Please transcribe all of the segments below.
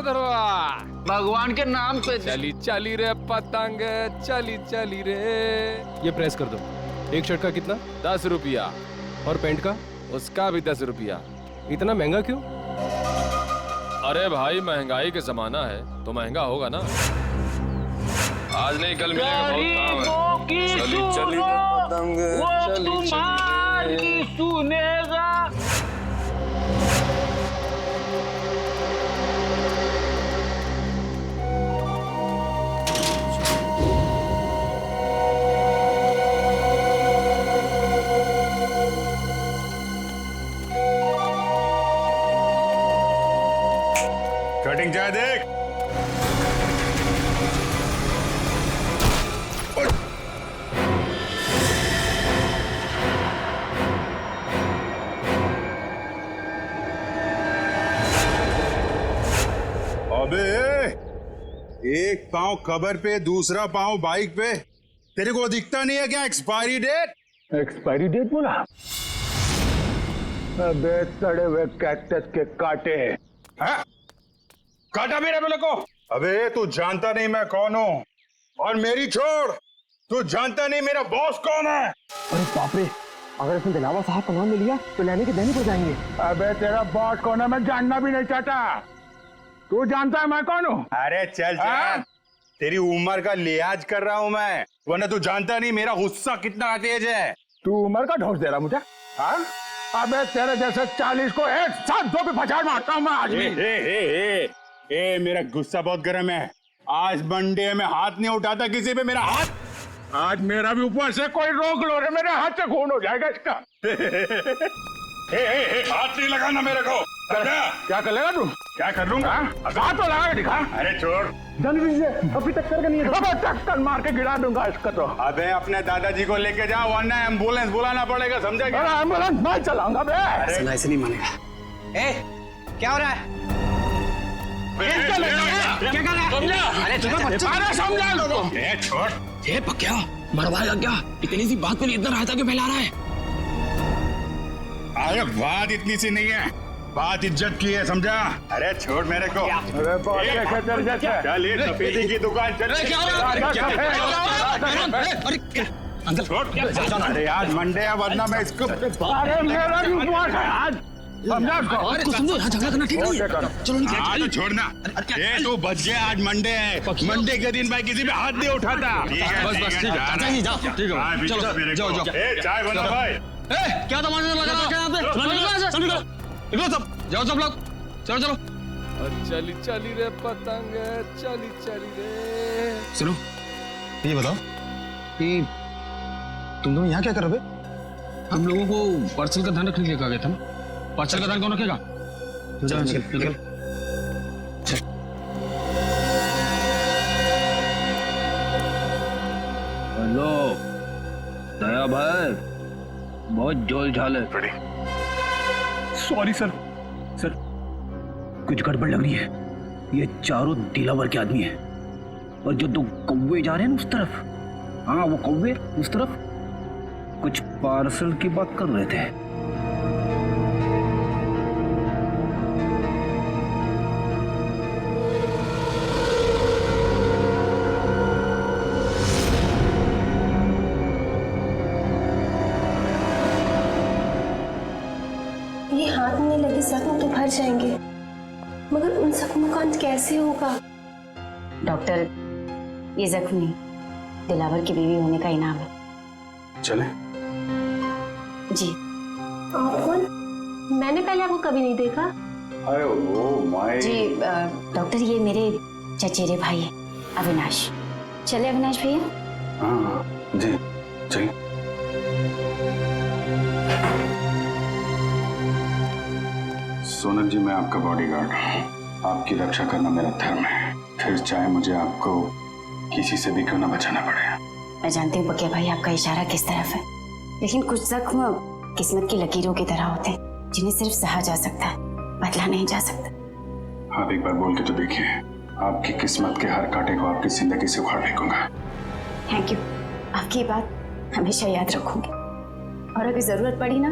भदरवा, भगवान के नाम पे चली चली रे पतंग, चली चली रे। ये प्रेस कर दो। एक शर्ट का कितना? 10 रुपया। और पैंट का? उसका भी 10 रुपया। इतना महंगा क्यों? अरे भाई महंगाई का जमाना है तो महंगा होगा ना। आज नहीं कल मिलेगा, बहुत काम है। चली चली पतंग, वो तुम्हारी सुनेगा। कटिंग चाहे देख। अबे एक पाँव खबर पे दूसरा पाँव बाइक पे, तेरे को दिखता नहीं है क्या एक्सपायरी डेट? एक्सपायरी डेट बोला? अबे सड़े हुए कैक्टस के कांटे। हाँ? काटा मेरे बोले को? अबे तू जानता नहीं मैं कौन हूँ, और मेरी छोड़, तू जानता नहीं मेरा बॉस कौन है। अरे बाप रे, अगर इसने दिलावर साहब का नाम ले लिया तो लेने के देने पड़ जाएंगे। अबे तेरा बॉस कौन है मैं जानना भी नहीं चाहता। तू जानता है मैं कौन हूँ? अरे चल चल, तेरी उम्र का लिहाज कर रहा हूँ मैं, वरना तू जानता नहीं मेरा गुस्सा कितना तेज है। तू उम्र का ढोस दे रहा मुझे? हाँ? अबे तेरे जैसे 40 को एक साथ दो पे पछाड़ मारता हूँ मैं आज भी। ए, मेरा गुस्सा बहुत गर्म है। आज मंडे में हाथ नहीं उठाता किसी पे मेरा हाथ। आज मेरा भी ऊपर से कोई रोक लो रे, मेरे हाथ से खून हो जाएगा इसका। हाथ नहीं लगाना मेरे को। क्या कर लेगा तू? क्या कर लूंगा? हाथ तो लगा के दिखा। अरे छोड़, जल्दी से, अभी टक्कर का नहीं है। अबे टक्कर मार के गिरा दूंगा इसका तो। अबे अपने दादाजी को लेके जाओ, वरना एम्बुलेंस बुलाना पड़ेगा, समझा क्या? अरे एम्बुलेंस मैं चलाऊंगा बे। ऐसे नहीं मानेगा। ए, क्या हो रहा है? क्या कर रहा है? अरे तुम्हें अरे समझा लोगों। छोड़। ये पक्या मरवाएगा क्या? इतनी सी बात पे इतना रायता क्यों फैला रहा है? अरे बात इतनी सी नहीं है, बात इज्जत की है, समझा? अरे छोड़ मेरे को। अरे बहुत खेतर जैसे। चल ये सफेदी की दुकान चल। अंकल छोड़। अरे आज मंडे है, वरना मैं इसको। अरे मेरा भी उपवास है आज, समझा उसको? अरे कुछ समझो, यहाँ झगड़ा करना ठीक नहीं है। चलो निकल। हाँ तो छोड़ना। ये तू बच गया, आज मंडे है, मंडे के दिन मैं किसी पे हाथ नहीं उठाता। बस बस ठीक है, चाचा जी जाओ, ठीक है, चलो जाओ जाओ। चाय बना भाई। क्या तमाशा लगा रखा है यहाँ पे? चलो निकलो, निकलो सब, जाओ सब लोग, चलो चलो। और चली चली रे पतंग, चली चली रे। सुनो, ये बताओ कि तुम दोनों यहाँ क्या कर रहे हो? हम लोगों को पार्सल का ध्यान रखने के लिए कहा गया था ना। पार्सल का ध्यान कौन रखेगा? निकल। हेलो दया भाई, बहुत जोल झाल है। Sorry sir. सर कुछ गड़बड़ लग रही है। ये चारों दिलावर के आदमी हैं, और जो दो कौवे जा रहे हैं ना उस तरफ, हाँ वो कौवे उस तरफ कुछ पार्सल की बात कर रहे थे। ये हाथ में लगे जख्म तो भर जाएंगे, मगर उन जख्मों का अंत कैसे होगा? डॉक्टर, ये जख्म नहीं, दिलावर की बीवी होने का इनाम है। चले? जी। आप कौन? मैंने पहले आपको कभी नहीं देखा। अरे ओ माय। जी डॉक्टर, ये मेरे चचेरे भाई है अविनाश। चले अविनाश भैया? हाँ जी चलिए। सोनल जी, मैं आपका बॉडीगार्ड हूँ, आपकी रक्षा करना मेरा धर्म है, फिर चाहे मुझे आपको किसी से भी क्यों ना बचाना पड़े। मैं जानती हूँ पक्के भाई आपका इशारा किस तरफ है, लेकिन कुछ जख्म किस्मत की लकीरों की तरह होते हैं जिन्हें सिर्फ सहा जा सकता है, बदला नहीं जा सकता। आप एक बार बोल के तो देखिए, आपकी किस्मत के हर कांटे को आपकी जिंदगी से उखाड़ फेंकूंगा। थैंक यू, आपकी ये बात हमेशा याद रखूंगी, और अगर जरूरत पड़ी ना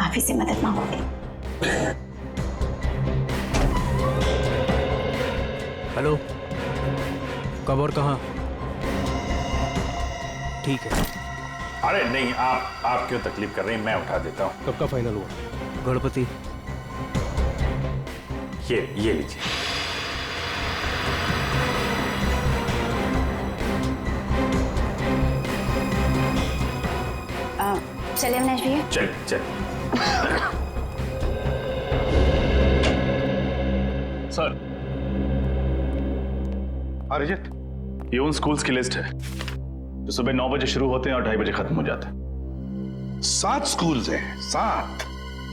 आप ही से मदद मांगोगे। हेलो, कब और कहाँ? ठीक है। अरे नहीं, आप क्यों तकलीफ कर रही हैं, मैं उठा देता हूँ। कब का फाइनल हुआ? गणपति। ये लीजिए। चलिए अविनाश भैया। चल। सर, अरिजीत, ये उन स्कूल्स की लिस्ट है जो सुबह 9 बजे शुरू होते हैं और 2:30 बजे खत्म हो जाते हैं। 7 स्कूल्स हैं, 7।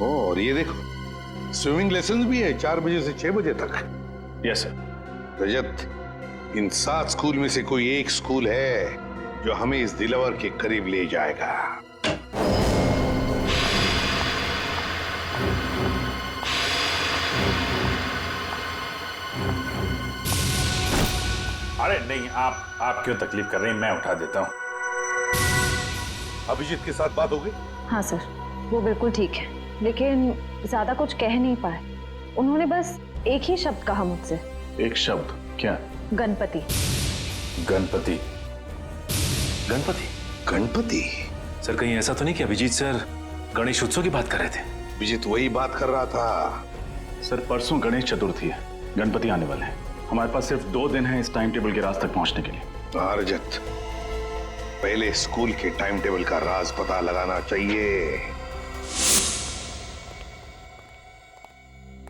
और ये देखो, स्विमिंग लेसन भी है 4 बजे से 6 बजे तक। Yes sir. रजत, इन 7 स्कूल में से कोई एक स्कूल है जो हमें इस दिलावर के करीब ले जाएगा। अरे नहीं, आप क्यों तकलीफ कर रही हैं, मैं उठा देता हूँ। अभिजीत के साथ बात हो गई? हाँ सर, वो बिल्कुल ठीक है, लेकिन ज्यादा कुछ कह नहीं पाए। उन्होंने बस एक ही शब्द कहा मुझसे। एक शब्द? क्या? गणपति। गणपति? गणपति? सर, कहीं ऐसा तो नहीं कि अभिजीत सर गणेश उत्सव की बात कर रहे थे? अभिजीत वही बात कर रहा था। सर, परसों गणेश चतुर्थी है, गणपति आने वाले हैं। हमारे पास सिर्फ 2 दिन है इस टाइम टेबल के राज तक पहुंचने के लिए। रजत, पहले स्कूल के टाइम टेबल का राज पता लगाना चाहिए।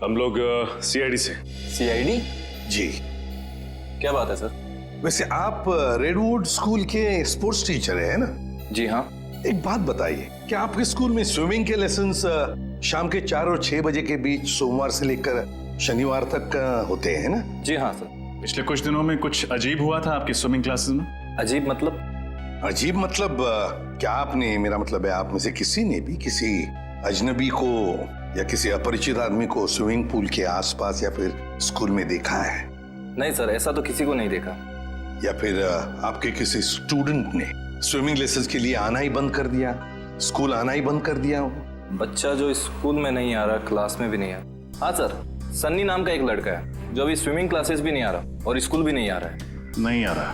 हम लोग सीआईडी से। सीआईडी? जी। क्या बात है सर? वैसे आप रेडवुड स्कूल के स्पोर्ट्स टीचर हैं ना? जी हाँ। एक बात बताइए, क्या आपके स्कूल में स्विमिंग के लेसन्स शाम के 4 और 6 बजे के बीच सोमवार से लेकर शनिवार तक होते हैं ना? जी हाँ सर। पिछले कुछ दिनों में कुछ अजीब हुआ था आपकी स्विमिंग क्लासेस में? अजीब मतलब? अजीब मतलब क्या आपने, मेरा मतलब है आप में से किसी ने भी किसी अजनबी को या किसी अपरिचित आदमी को स्विमिंग पूल के आसपास या फिर स्कूल में देखा है? नहीं सर, ऐसा तो किसी को नहीं देखा। या फिर आपके किसी स्टूडेंट ने स्विमिंग लेसन्स के लिए आना ही बंद कर दिया, स्कूल आना ही बंद कर दिया हो? बच्चा जो स्कूल में नहीं आ रहा, क्लास में भी नहीं आ रहा। हाँ सर, सन्नी नाम का एक लड़का है जो अभी स्विमिंग क्लासेस भी नहीं आ रहा और स्कूल भी नहीं आ रहा है। नहीं आ रहा?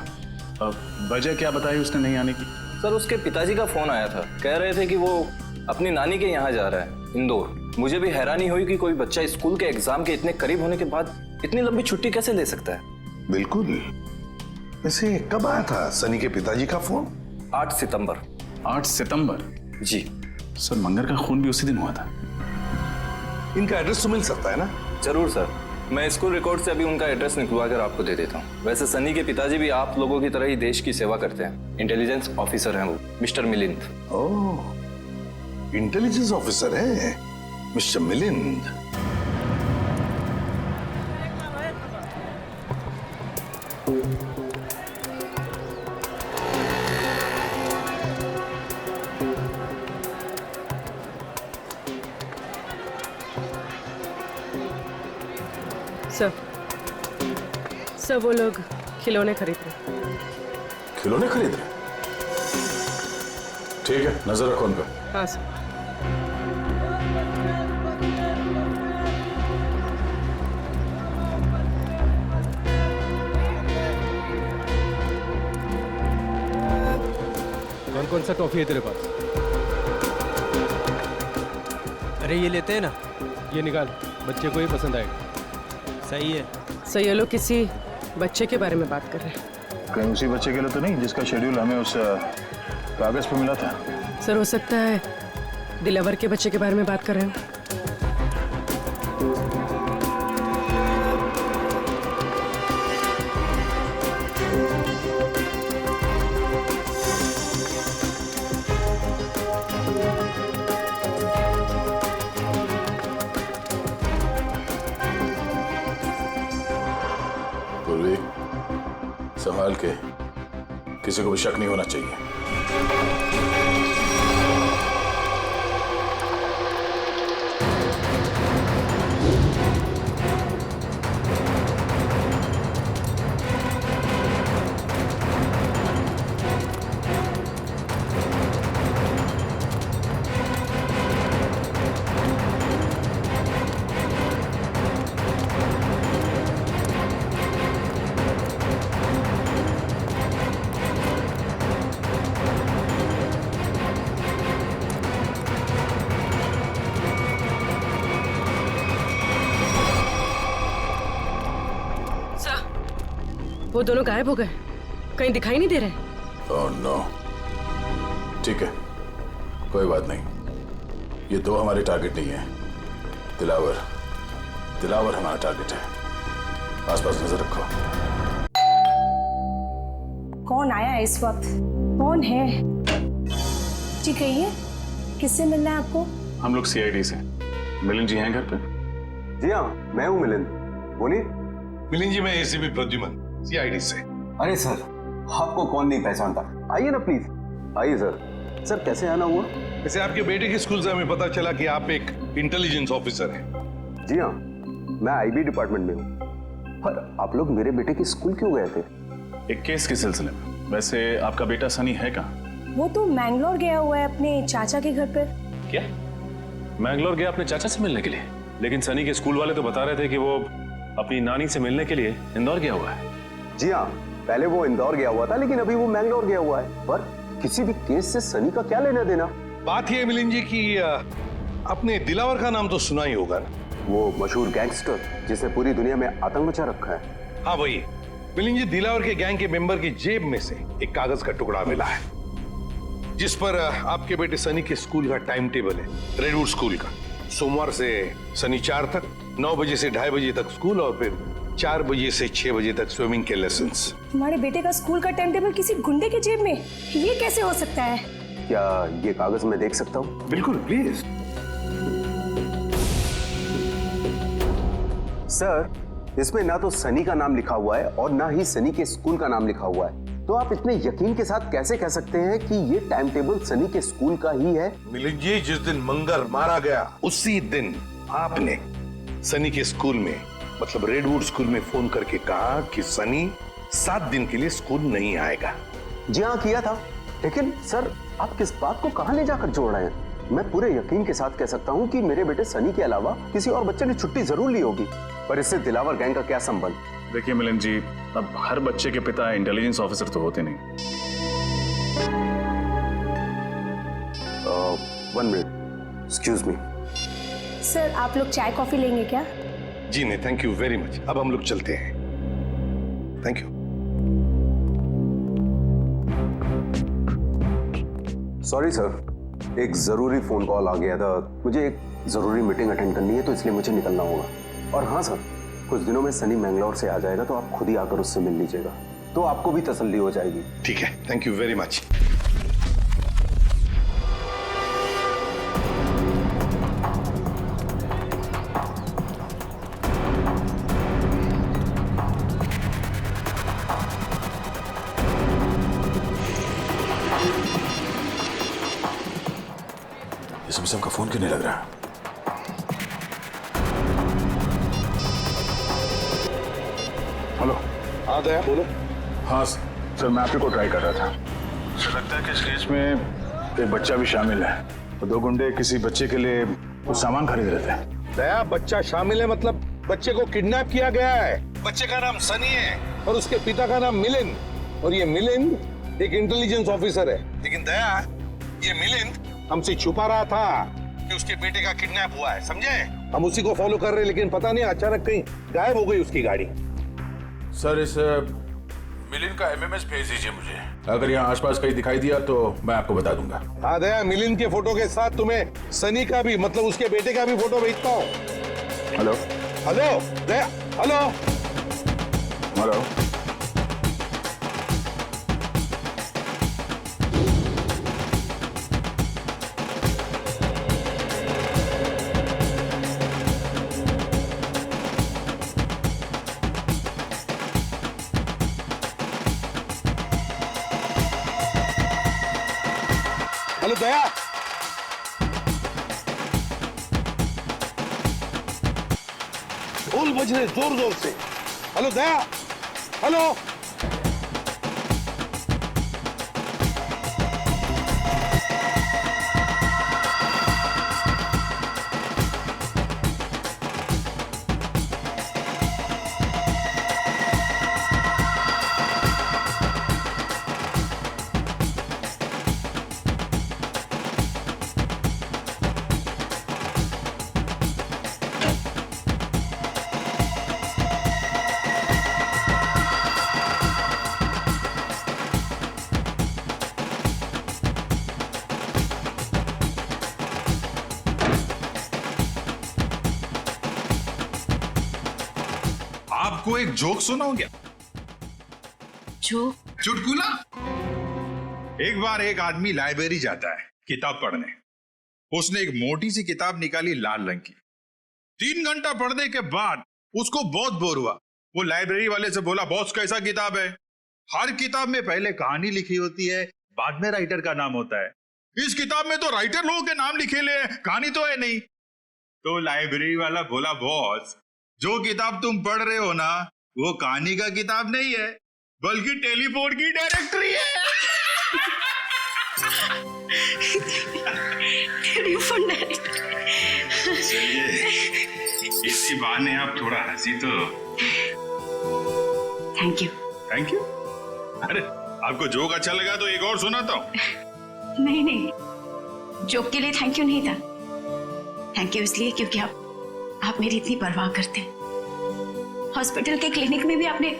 अब वजह क्या बताई उसने नहीं आने की? सर, उसके पिताजी का फोन आया था, कह रहे थे कि वो अपनी नानी के यहाँ जा रहा है, इंदौर। मुझे भी हैरानी हुई कि कोई बच्चा स्कूल के एग्जाम के इतने करीब होने के बाद इतनी लंबी छुट्टी कैसे ले सकता है। बिल्कुल। वैसे कब आया था सनी के पिताजी का फोन? 8 सितंबर। 8 सितंबर? जी सर, मंगर का खून भी उसी दिन हुआ था। इनका एड्रेस तो मिल सकता है ना? जरूर सर, मैं स्कूल रिकॉर्ड से अभी उनका एड्रेस निकलवा कर आपको दे देता हूँ। वैसे सनी के पिताजी भी आप लोगों की तरह ही देश की सेवा करते हैं, इंटेलिजेंस ऑफिसर हैं वो, मिस्टर मिलिंद। ओह, इंटेलिजेंस ऑफिसर है मिस्टर मिलिंद। सर वो लोग खिलौने खरीद रहे। खिलौने खरीद रहे? ठीक है, नजर रखो उन पर। हाँ सर। कौन सा टॉफी है तेरे पास? अरे ये लेते हैं ना। ये निकाल, बच्चे को ही पसंद आएगा। सही है। सर ये लोग किसी बच्चे के बारे में बात कर रहे हैं। कहीं उसी बच्चे के लिए तो नहीं जिसका शेड्यूल हमें उस कागज पर मिला था? सर हो सकता है दिलावर के बच्चे के बारे में बात कर रहे हैं। संभाल के, किसी को भी शक नहीं होना चाहिए। वो दोनों गायब हो गए, कहीं दिखाई नहीं दे रहे। Oh no. ठीक है, कोई बात नहीं, ये दो हमारे टारगेट नहीं है। दिलावर हमारा टारगेट है। आसपास नजर रखो। कौन आया है इस वक्त? कौन है? जी कहिए, किससे मिलना है आपको? हम लोग सीआईडी से। मिलिंद जी हैं घर पे? जी हाँ, मैं हूँ मिलिंद, बोलिए। मिलिंद जी, मैं एसीपी प्रद्युमन, सीआईडी से। अरे सर, आपको कौन नहीं पहचानता, आइए ना प्लीज। आइए सर। सर कैसे आना हुआ? वैसे आपके बेटे के स्कूल से हमें पता चला कि आप एक इंटेलिजेंस ऑफिसर हैं। जी हाँ, मैं आईबी डिपार्टमेंट में हूँ। पर आप लोग मेरे बेटे के स्कूल क्यों गए थे? एक केस के सिलसिले में। वैसे आपका बेटा सनी है कहाँ? वो तो मैंगलोर गया हुआ है अपने चाचा के घर पे। क्या? मैंगलोर गया अपने चाचा से मिलने के लिए? लेकिन सनी के स्कूल वाले तो बता रहे थे कि वो अपनी नानी से मिलने के लिए इंदौर गया हुआ है। जी हाँ, पहले वो इंदौर गया हुआ था, लेकिन अभी वो मैंगलोर गया हुआ है। पर किसी भी केस से सनी का क्या लेना देना? बात यह है मिलिंद जी कि आपने दिलावर का नाम तो सुना ही होगा ना? वो मशहूर गैंगस्टर जिसने पूरी दुनिया में आतंक मचा रखा है। हाँ वही। मिलिंद जी, दिलावर के गैंग के मेंबर की जेब में से एक कागज का टुकड़ा मिला है, जिस पर आपके बेटे सनी के स्कूल का टाइम टेबल है। रेडवुड स्कूल का सोमवार से शनिवार तक 9 बजे से 2:30 बजे तक स्कूल, और फिर 4 बजे से 6 बजे तक स्विमिंग के लेसन्स। तुम्हारे बेटे का स्कूल का टाइम टेबल किसी गुंडे के जेब में? ये कैसे हो सकता है? क्या ये कागज मैं देख सकता हूँ? बिल्कुल, प्लीज। सर, इसमें ना तो सनी का नाम लिखा हुआ है और ना ही सनी के स्कूल का नाम लिखा हुआ है। तो आप इतने यकीन के साथ कैसे कह सकते हैं कि ये टाइम टेबल सनी के स्कूल का ही है? मिलिंद जी, जिस दिन मंगर मारा गया उसी दिन आपने सनी के स्कूल में, मतलब रेडवुड स्कूल में फोन करके कहा कि सनी 7 दिन के लिए स्कूल नहीं आएगा। जी हाँ, किया था। लेकिन सर, आप किस बात को कहां ले जाकर जोड़ रहे हैं? मैं पूरे यकीन के साथ कह सकता हूं कि मेरे बेटे सनी के अलावा किसी और बच्चे ने छुट्टी जरूर ली होगी। पर इससे दिलावर गैंग का क्या संबंध? देखिए मिलिंद जी, अब हर बच्चे के पिता इंटेलिजेंस ऑफिसर तो होते नहीं। 1 मिनट, एक्सक्यूज मी। सर, आप लोग चाय कॉफी लेंगे क्या? जी नहीं, थैंक यू वेरी मच। अब हम लोग चलते हैं। Thank you. सॉरी सर, एक जरूरी फोन कॉल आ गया था। मुझे एक जरूरी मीटिंग अटेंड करनी है, तो इसलिए मुझे निकलना होगा। और हाँ सर, कुछ दिनों में सनी मैंगलोर से आ जाएगा, तो आप खुद ही आकर उससे मिल लीजिएगा, तो आपको भी तसल्ली हो जाएगी। ठीक है, थैंक यू वेरी मच। इसमें सबका फोन क्यों नहीं लग रहा? हेलो। हाँ दया, बोलो। हाँ सर, मैं आपको ट्राई कर रहा था। सर, लगता है कि इस केस में एक बच्चा भी शामिल है। तो 2 गुंडे किसी बच्चे के लिए कुछ सामान खरीद रहे थे। दया, बच्चा शामिल है मतलब बच्चे को किडनैप किया गया है। बच्चे का नाम सनी है और उसके पिता का नाम मिलिंद, और ये मिलिंद एक इंटेलिजेंस ऑफिसर है। लेकिन दया, ये मिलिंद हमसे छुपा रहा था कि उसके बेटे का किडनैप हुआ है, समझे? हम उसी को फॉलो कर रहे हैं, लेकिन पता नहीं अचानक कहीं गायब हो गई उसकी गाड़ी। सर, इस मिलिंद का एमएमएस भेज दीजिए मुझे। अगर यहाँ आसपास कहीं दिखाई दिया तो मैं आपको बता दूंगा। हाँ दया, मिलिंद के फोटो के साथ तुम्हें सनी का भी, मतलब उसके बेटे का भी फोटो भेजता हूँ। हेलो। हेलो दया, हेलो हेलो। हेलो दया, ढोल बज रहे जोर जोर से। हेलो दया, हेलो। आपको एक जोक सुनाऊं क्या? जोक? चुटकुला। एक बार एक आदमी लाइब्रेरी जाता है किताब पढ़ने। उसने एक मोटी सी किताब निकाली लाल रंग की। 3 घंटा पढ़ने के बाद उसको बहुत बोर हुआ। वो लाइब्रेरी वाले से बोला, बॉस कैसा किताब है? हर किताब में पहले कहानी लिखी होती है, बाद में राइटर का नाम होता है। इस किताब में तो राइटर लोगों के नाम लिखे ले, कहानी तो है नहीं। तो लाइब्रेरी वाला बोला, बॉस जो किताब तुम पढ़ रहे हो ना, वो कहानी का किताब नहीं है, बल्कि टेलीफोन की डायरेक्टरी है। Telephone directory. चलिए इसी बहाने आप थोड़ा हंसी तो। Thank you. Thank you? अरे आपको जोक अच्छा लगा तो एक और सुनाता हूँ। नहीं, जोक के लिए थैंक यू नहीं था। थैंक यू इसलिए क्योंकि आप मेरी इतनी परवाह करते हैं। हॉस्पिटल के क्लिनिक में भी आपने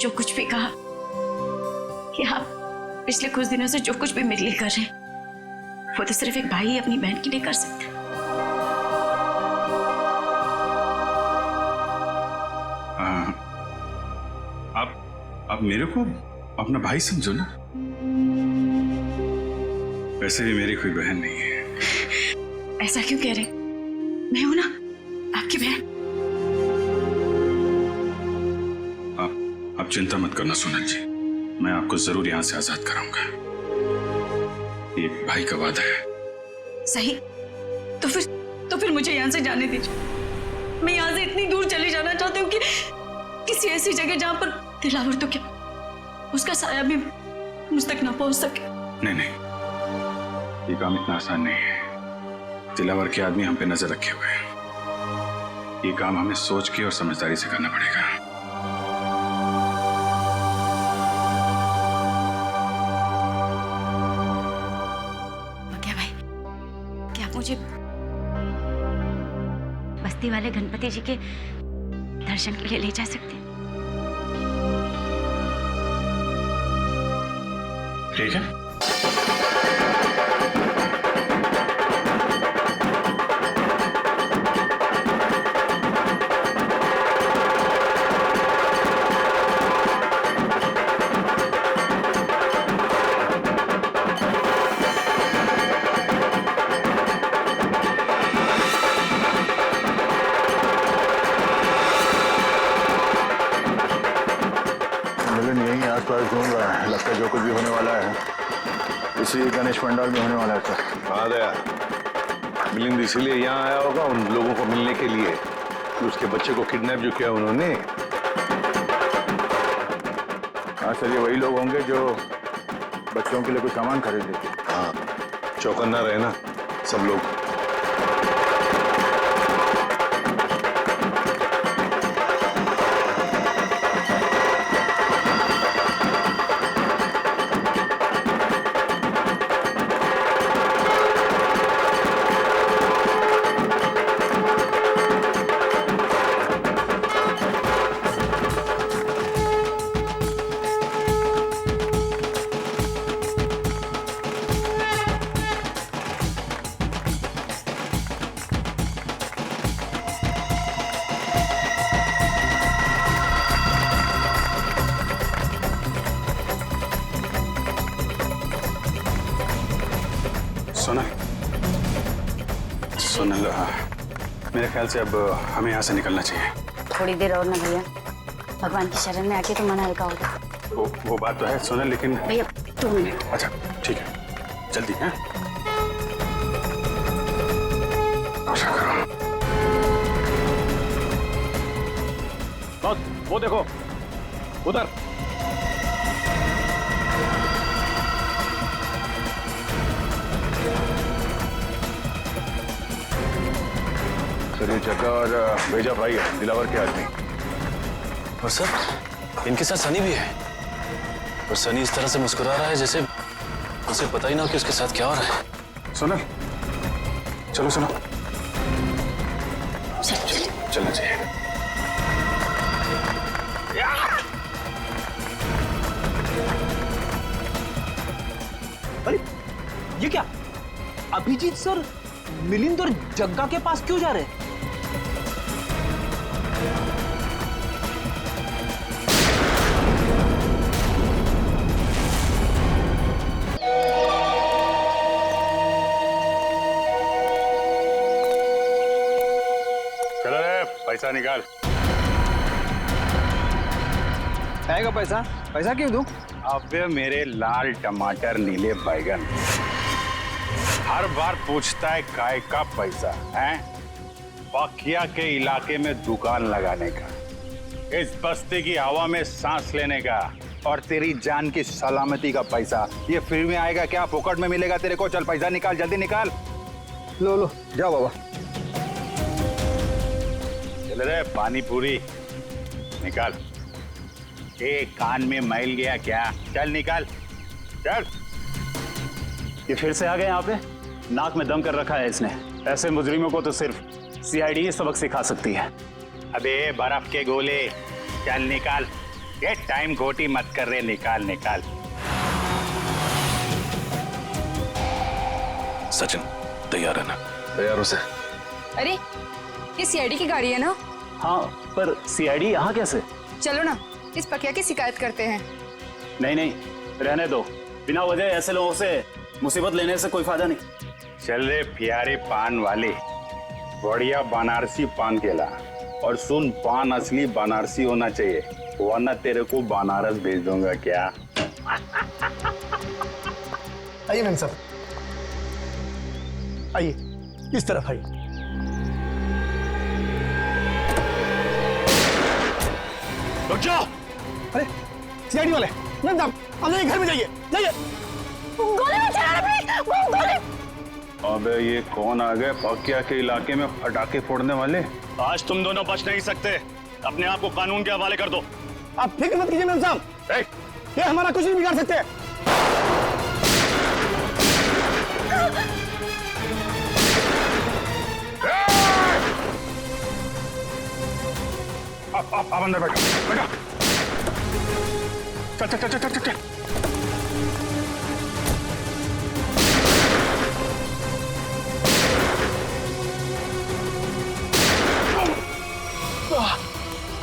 जो कुछ भी कहा कि आप पिछले कुछ दिनों से जो कुछ भी मेरे लिए कर रहे हैं, वो तो सिर्फ एक भाई अपनी बहन के लिए कर सकता है। आप मेरे को अपना भाई समझो ना। वैसे भी मेरी कोई बहन नहीं है। ऐसा क्यों कह रहे? मैं हूं ना आपकी बहन। आप चिंता मत करना सोनल जी, मैं आपको जरूर यहां से आजाद कराऊंगा। ये भाई का वादा है। सही, तो फिर मुझे यहां से जाने दीजिए। मैं यहां से इतनी दूर चली जाना चाहती हूँ कि किसी ऐसी जगह जहां पर दिलावर तो क्या, उसका साया भी मुझ तक ना पहुंच सके। नहीं, ये काम इतना आसान नहीं है। दिलावर के आदमी हम पे नजर रखे हुए हैं। ये काम हमें सोच के और समझदारी से करना पड़ेगा। क्या भाई, क्या आप मुझे बस्ती वाले गणपति जी के दर्शन के लिए ले जा सकते हैं? ठीक है। लगता है जो कुछ भी होने वाला है इसी गणेश पंडाल में होने वाला है सर। हाँ दया, मिलिंद इसीलिए यहाँ आया होगा उन लोगों को मिलने के लिए कि उसके बच्चे को किडनैप जो किया उन्होंने। हाँ सर, ये वही लोग होंगे जो बच्चों के लिए कुछ सामान खरीदे थे। हाँ, चौकन्ना रहे ना सब लोग। सोनल, मेरे ख्याल से अब हमें यहाँ से निकलना चाहिए। थोड़ी देर और ना भैया, भगवान की शरण में आके तो मन हल्का होगा। वो बात तो है सोनल, लेकिन भैया 2 मिनट। अच्छा ठीक है, जल्दी है। आशा करो। बस वो देखो उधर। सर ये जग्गा और भेजा भाई है, दिलावर के आदमी। और सर इनके साथ सनी भी है, और सनी इस तरह से मुस्कुरा रहा है जैसे उसे पता ही ना हो कि उसके साथ क्या हो रहा है। सोनल चलो सुनो, चलना चाहिए। अरे ये क्या, अभिजीत सर मिलिंद और जग्गा के पास क्यों जा रहे हैं? पैसा निकाल। आएगा पैसा? पैसा क्यों दूं? अबे मेरे लाल टमाटर नीले बैगन, हर बार पूछता है काय का पैसा है? पकिया के इलाके में दुकान लगाने का, इस बस्ती की हवा में सांस लेने का, और तेरी जान की सलामती का पैसा ये फ्री में आएगा क्या? फोकट में मिलेगा तेरे को? चल पैसा निकाल, जल्दी निकाल। लो लो जाओ बाबा। चल रे पानी पूरी निकाल। कान में मैल गया क्या? चल निकाल, चल। ये फिर से आ गए यहाँ पे? नाक में दम कर रखा है इसने। ऐसे मुजरिमों को तो सिर्फ CID ही सबक सिखा सकती है। अबे बर्फ के गोले, चल निकाल। ये टाइम खोटी मत कर रहे, निकाल निकाल। सचिन तैयार है ना? तैयार हो से? अरे ये CID की गाड़ी है ना? हाँ, पर CID यहाँ कैसे? चलो ना इस पकिया की शिकायत करते हैं। नहीं, रहने दो। बिना वजह ऐसे लोगों से मुसीबत लेने से कोई फायदा नहीं। चल रे प्यारे पान वाले, बढ़िया बनारसी पान केला, और सुन पान असली बनारसी होना चाहिए, वरना तेरे को बनारस भेज दूंगा क्या? आइए मैम साहब, आइए इस तरफ आइए। रुक जाओ। अरे CID वाले, मैम साहब आप जाइए, घर में जाइए, जाइए। गोली मत चलाना प्लीज, गोली। अबे ये कौन आ गए पकिया के इलाके में पटाखे फोड़ने वाले? आज तुम दोनों बच नहीं सकते। अपने आप को कानून के हवाले कर दो। आप फिक्र मत कीजिए मैम साहब, ये हमारा कुछ नहीं बिगाड़ सकते। आप अंदर बैठो, बैठो। चल चल चल चल चल।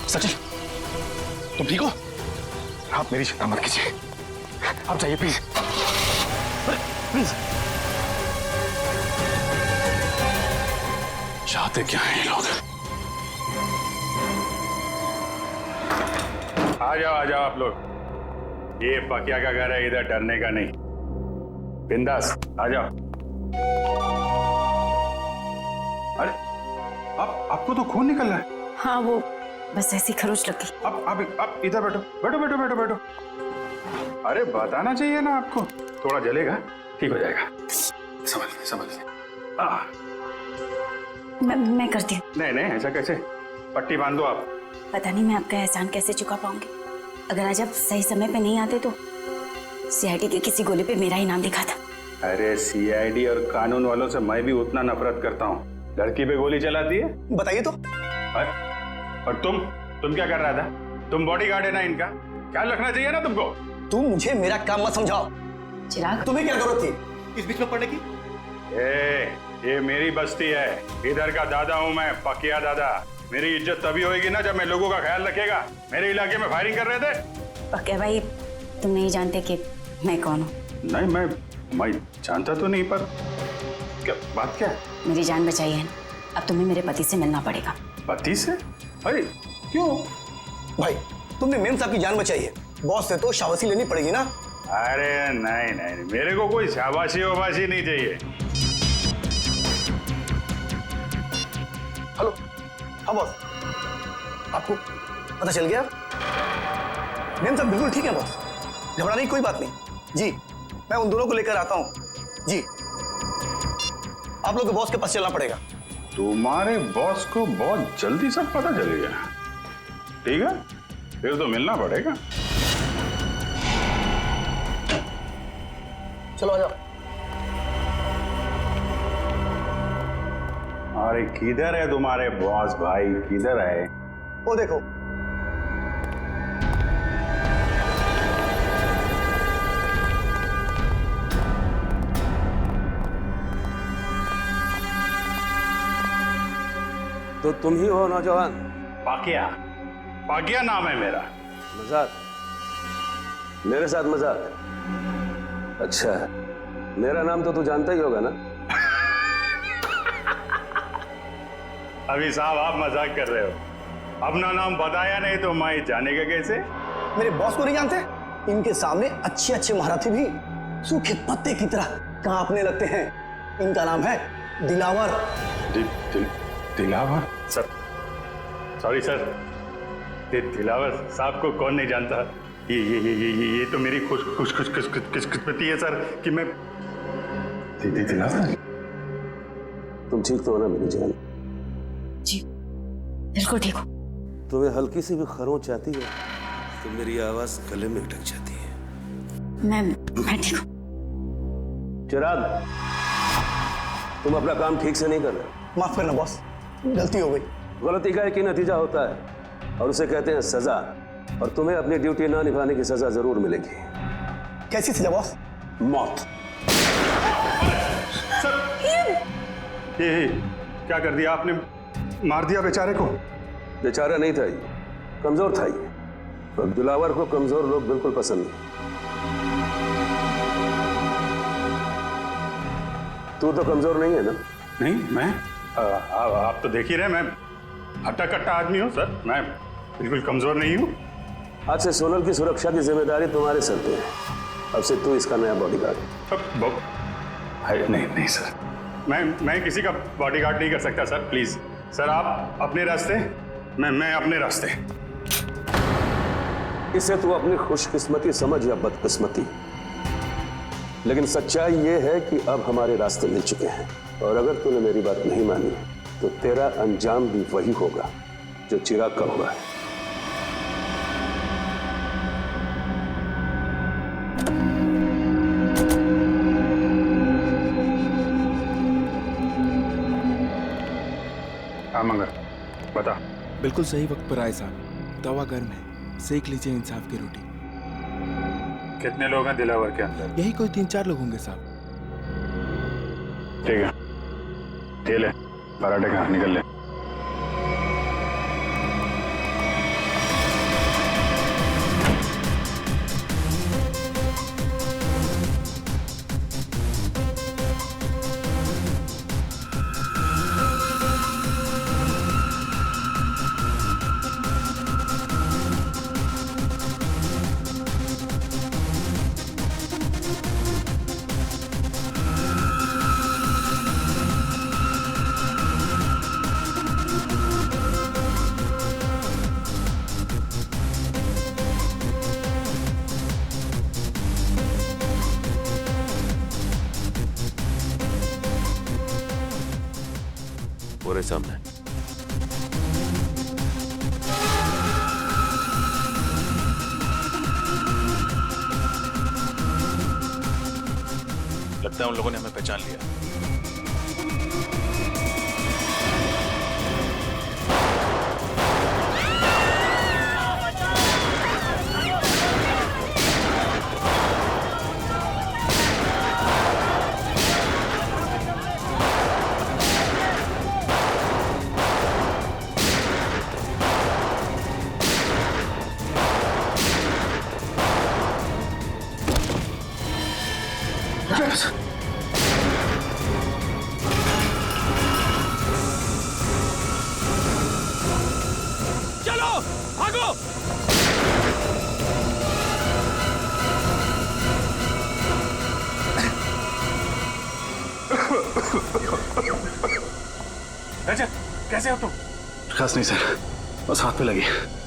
सचिन तुम ठीक हो? आप मेरी चिंता मत कीजिए, आप जाइए प्लीज, प्लीज। चाहते क्या हैं ये लोग? आ जाओ आप लोग। ये पकिया का घर है, इधर डरने का नहीं। बिंदास आ जाओ। अरे आपको तो खून निकल रहा है। हाँ वो बस ऐसी खरोच लग गई। आप इधर बैठो, बैठो बैठो बैठो बैठो। अरे बताना चाहिए ना आपको, थोड़ा जलेगा, ठीक हो जाएगा। संभल। मैं करती हूँ। नहीं ऐसा कैसे? पट्टी बांध दो आप। पता नहीं मैं आपका एहसान कैसे चुका पाऊंगी। अगर आज आप सही समय पे नहीं आते तो CID की किसी गोली पे मेरा ही नाम लिखा था। अरे CID और कानून वालों से मैं भी उतना नफरत करता हूँ। लड़की पे गोली चलाती है? बताइए तो। और तुम क्या कर रहा था? तुम बॉडीगार्ड है ना इनका, ख्याल रखना चाहिए ना तुमको। तुम मुझे मेरा काम मत समझाओ। चिराग तुम्हें क्या जरूरत थी इस बीच में पड़ने की? ये मेरी बस्ती है, इधर का दादा हूँ मैं, पकिया दादा। मेरी इज्जत तभी होगी ना जब मैं लोगों का ख्याल रखेगा। मेरे इलाके में फायरिंग कर रहे थे। पकिया भाई तुम नहीं जानते कि मैं कौन हूँ? नहीं मैं जानता तो नहीं, पर क्या बात क्या है? मेरी जान बचाई है, अब तुम्हें मेरे पति से मिलना पड़ेगा। पति से? अरे क्यों? भाई तुमने मेम साहब की जान बचाई है, बॉस से तो शाबाशी लेनी पड़ेगी ना। अरे नहीं, मेरे को कोई शाबाशी वाबाशी नहीं चाहिए। हेलो, हाँ बॉस, आपको पता चल गया? मेम साहब बिल्कुल ठीक है बॉस, घबराने की कोई बात नहीं। जी मैं उन दोनों को लेकर आता हूँ। जी आप लोग के बॉस के पास चलना पड़ेगा। तुम्हारे बॉस को बहुत जल्दी सब पता चल गया। ठीक है, फिर तो मिलना पड़ेगा। चलो आ जाओ। अरे किधर है तुम्हारे बॉस भाई, किधर है? वो देखो। तो तुम ही हो नौजवान? पाकिया नाम है मेरा। मजाक? मेरे साथ मजाक? अच्छा, मेरा नाम तो तू जानता ही होगा ना? अभी साहब आप मजाक कर रहे हो। अपना नाम बताया नहीं तो मैं जानेगा कैसे? मेरे बॉस को नहीं जानते? इनके सामने अच्छे अच्छे महारथी भी सूखे पत्ते की तरह कांपने लगते हैं। इनका नाम है Dilawar. Dilawar? Sir sorry sir, Dilawar साहब को कौन नहीं जानता? ये तो मेरी खुशकिस्मती है सर कि मैं दिलावर। तुम ठीक तो हो ना मेरी जान? जी बिल्कुल ठीक हो। तुम्हें हल्की सी भी खरोंच आती है तो मेरी आवाज गले में अटक जाती है। मैं ठीक हूँ। चिराग, तुम अपना काम ठीक से नहीं कर रहे। माफ करना बॉस, गलती हो गई। गलती का एक ही नतीजा होता है और उसे कहते हैं सजा, और तुम्हें अपनी ड्यूटी ना निभाने की सजा जरूर मिलेगी। कैसी सजा बॉस? मौत। ये क्या कर दिया आपने? मार दिया बेचारे को? बेचारा नहीं था ये, कमजोर था ये, और दिलावर को कमजोर लोग बिल्कुल पसंद नहीं। तू तो कमजोर नहीं है ना? नहीं, मैं आप तो देख ही रहे, मैं हट्टा कट्टा आदमी हूँ सर, मैं बिल्कुल कमजोर नहीं हूँ। आज से सोनल की सुरक्षा की जिम्मेदारी तुम्हारे सर पे है। अब से तू इसका नया बॉडीगार्ड। नहीं सर, मैं किसी का बॉडीगार्ड नहीं कर सकता सर, प्लीज सर। आप अपने रास्ते, मैं अपने रास्ते। इसे तू अपनी खुशकिस्मती समझ या बदकिस्मती, लेकिन सच्चाई ये है कि अब हमारे रास्ते मिल चुके हैं, और अगर तूने मेरी बात नहीं मानी तो तेरा अंजाम भी वही होगा जो चिराग का हुआ है। हाँ मंगर, बता। बिल्कुल सही वक्त पर आए साहब। तवा गर्म है, सेक लीजिए इंसाफ की रोटी। कितने लोग हैं दिलावर के अंदर? यही कोई 3-4 लोग होंगे साहब। ठीक है, ये ले पराठे खा, निकल ले। पूरे सामने। लगता है उन लोगों ने हमें पहचान लिया। चलो भागो। अच्छा, कैसे हो तुम? खास नहीं सर, बस हाथ पे लगी।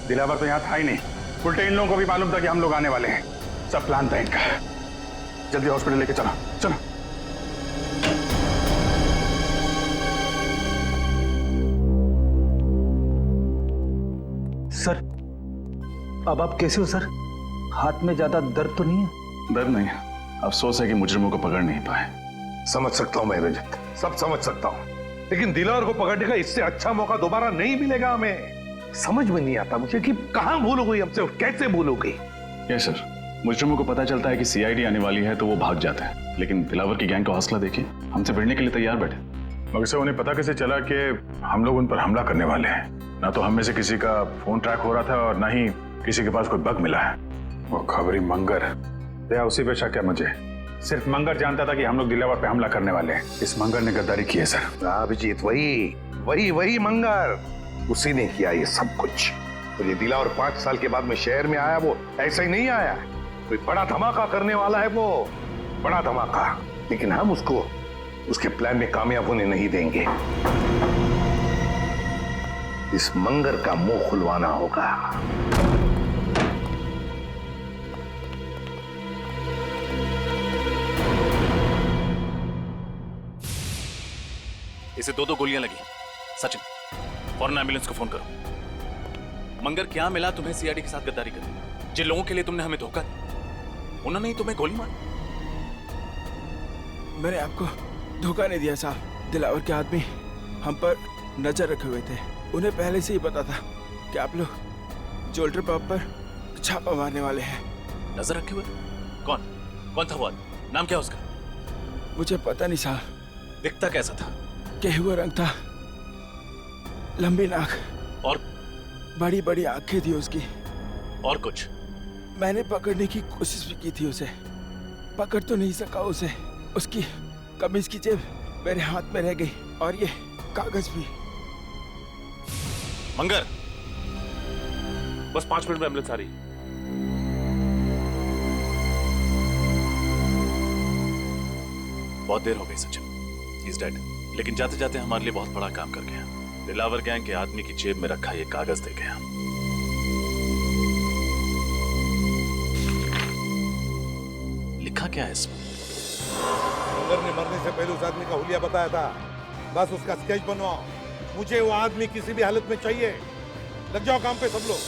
दिलावर तो यहाँ था ही नहीं, उल्टे इन लोगों को भी मालूम था कि हम लोग आने वाले हैं। सब प्लान था इनका। जल्दी हॉस्पिटल लेके चलो, चलो। सर, अब आप कैसे हो सर? हाथ में ज्यादा दर्द तो नहीं है? डर नहीं, अफसोस है कि मुजरिमों को पकड़ नहीं पाए। समझ सकता हूं मैं रजत, सब समझ सकता हूं, लेकिन दिलावर को पकड़ने का इससे अच्छा मौका दोबारा नहीं मिलेगा हमें। समझ में नहीं आता मुझे कि कहां भूल हो गई हमसे और कैसे भूल हो गई। यस सर, मुजरिमों को पता चलता है कि सीआईडी आने वाली है तो वो भाग जाते हैं, लेकिन दिलावर की गैंग का हौसला देखिए, हमसे भिड़ने के लिए तैयार बैठे। मगर से उन्हें पता कैसे चला कि हम लोग उन पर हमला करने वाले हैं? ना तो हम में से किसी का फोन ट्रैक हो रहा था और ना ही किसी के पास कोई बग मिला है। वो खबरी मंगर, दया उसी पे शक है मुझे। सिर्फ मंगर जानता था कि हम लोग दिलावर पे हमला करने वाले हैं। इस मंगर ने गद्दारी की है सर। अभिजीत, वही वही मंगर, उसी ने किया ये सब कुछ। तो ये दिलावर 5 साल के बाद में शहर में आया, वो ऐसे ही नहीं आया, कोई बड़ा धमाका करने वाला है वो, बड़ा धमाका। लेकिन हम उसको उसके प्लान में कामयाब होने नहीं देंगे। इस मंगर का मुंह खुलवाना होगा। इसे 2 गोलियां लगी। सचिन, फौरन एम्बुलेंस को फोन करो। मंगर, क्या मिला तुम्हें सीआईडी के साथ गद्दारी करने? जिन लोगों के लिए तुमने हमें धोखा दिया, उन्होंने ही तुम्हें गोली मारी। मैंने आपको धोखा नहीं दिया साहब। दिलावर के आदमी हम पर नजर रखे हुए थे। उन्हें पहले से ही पता था कि आप लोग ज्वेलरी पब पर छापा मारने वाले हैं। नजर रखे हुए? कौन था वो आदमी? नाम क्या उसका? मुझे पता नहीं साहब। दिखता कैसा था? गेहुआ रंग था, लंबी नाक और बड़ी बड़ी आंखें थी उसकी। और कुछ? मैंने पकड़ने की कोशिश भी की थी उसे, पकड़ तो नहीं सका उसे। उसकी कमीज की जेब मेरे हाथ में रह गई और ये कागज भी। मंगर, बस 5 मिनट में एम्बुलेंस आ रही। बहुत देर हो गई सचिन, ही इज डेड। लेकिन जाते जाते हमारे लिए बहुत बड़ा काम कर गया। दिलावर गैंग के आदमी की जेब में रखा ये कागज दे गया। लिखा क्या है इसमें? मंगर ने मरने से पहले उस आदमी का हुलिया बताया था। बस उसका स्केच बनवाओ। मुझे वो आदमी किसी भी हालत में चाहिए। लग जाओ काम पे सब लोग।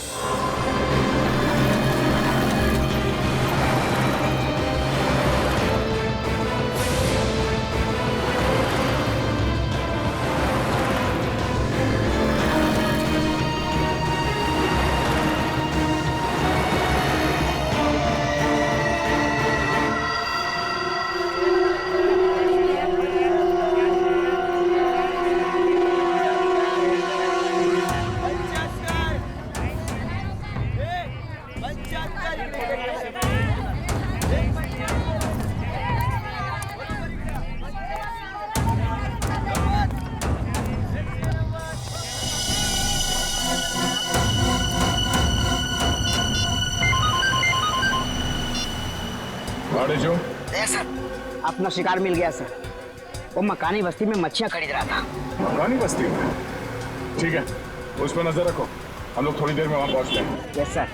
सर, अपना शिकार मिल गया सर। वो मकानी बस्ती में मच्छियां खरीद रहा था। मकानी बस्ती में? ठीक है, उस पर नजर रखो। हम लोग थोड़ी देर में वहां पहुंचते हैं। Yes sir.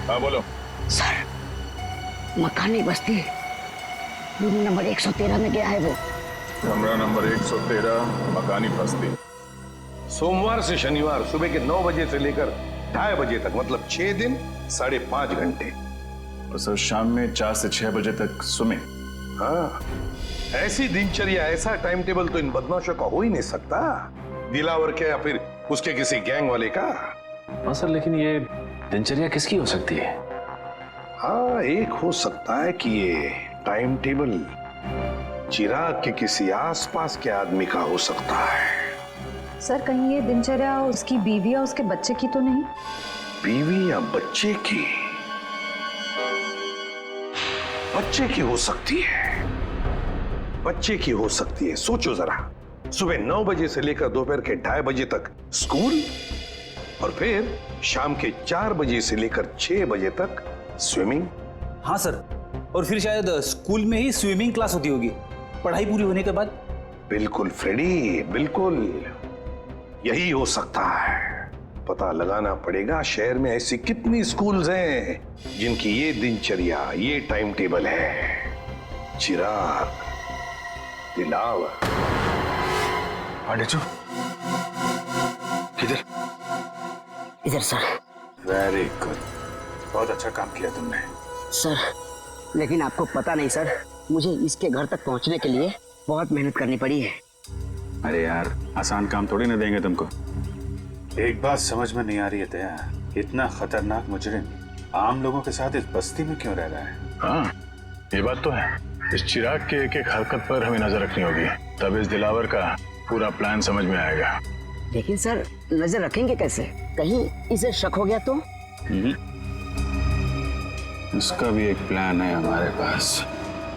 हाँ बोलो। सर, मकानी बस्ती रूम नंबर 113 में गया है वो। कमरा नंबर 113, मकानी बस्ती। सोमवार से शनिवार सुबह के 9 बजे से लेकर 2:30 बजे तक, मतलब 6 दिन 5.5 घंटे। और सर शाम में 4 से 6 बजे तक स्विमिंग। हाँ, ऐसी दिनचर्या, ऐसा टाइम टेबल तो इन बदमाशों का हो ही नहीं सकता। दिलावर के या फिर उसके किसी गैंग वाले का। हाँ सर, लेकिन ये दिनचर्या किसकी हो सकती है? हाँ, एक हो सकता है कि ये टाइम टेबल चिराग के किसी आसपास के आदमी का हो सकता है। सर, कहीं ये दिनचर्या उसकी बीवी या उसके बच्चे की तो नहीं? बीवी या बच्चे की? बच्चे की हो सकती है, बच्चे की हो सकती है। सोचो जरा, सुबह 9 बजे से लेकर दोपहर के 2:30 बजे तक स्कूल, और फिर शाम के 4 बजे से लेकर 6 बजे तक स्विमिंग। हाँ सर, और फिर शायद स्कूल में ही स्विमिंग क्लास होती होगी पढ़ाई पूरी होने के बाद। बिल्कुल फ्रेडी, बिल्कुल यही हो सकता है। पता लगाना पड़ेगा शहर में ऐसी कितनी स्कूल्स हैं जिनकी ये दिनचर्या, ये टाइम टेबल है। चिराग, दिलावर। पांडेचू किधर? इधर सर। वेरी गुड, बहुत अच्छा काम किया तुमने सर। लेकिन आपको पता नहीं सर, मुझे इसके घर तक पहुंचने के लिए बहुत मेहनत करनी पड़ी है। अरे यार, आसान काम थोड़ी ना देंगे तुमको। एक बात समझ में नहीं आ रही है दया, इतना खतरनाक मुजरिम आम लोगों के साथ इस बस्ती में क्यों रह रहा है? हाँ, ये बात तो है। इस चिराग के एक एक हरकत पर हमें नजर रखनी होगी, तब इस दिलावर का पूरा प्लान समझ में आएगा। लेकिन सर, नजर रखेंगे कैसे? कहीं इसे शक हो गया तो? इसका भी एक प्लान है हमारे पास।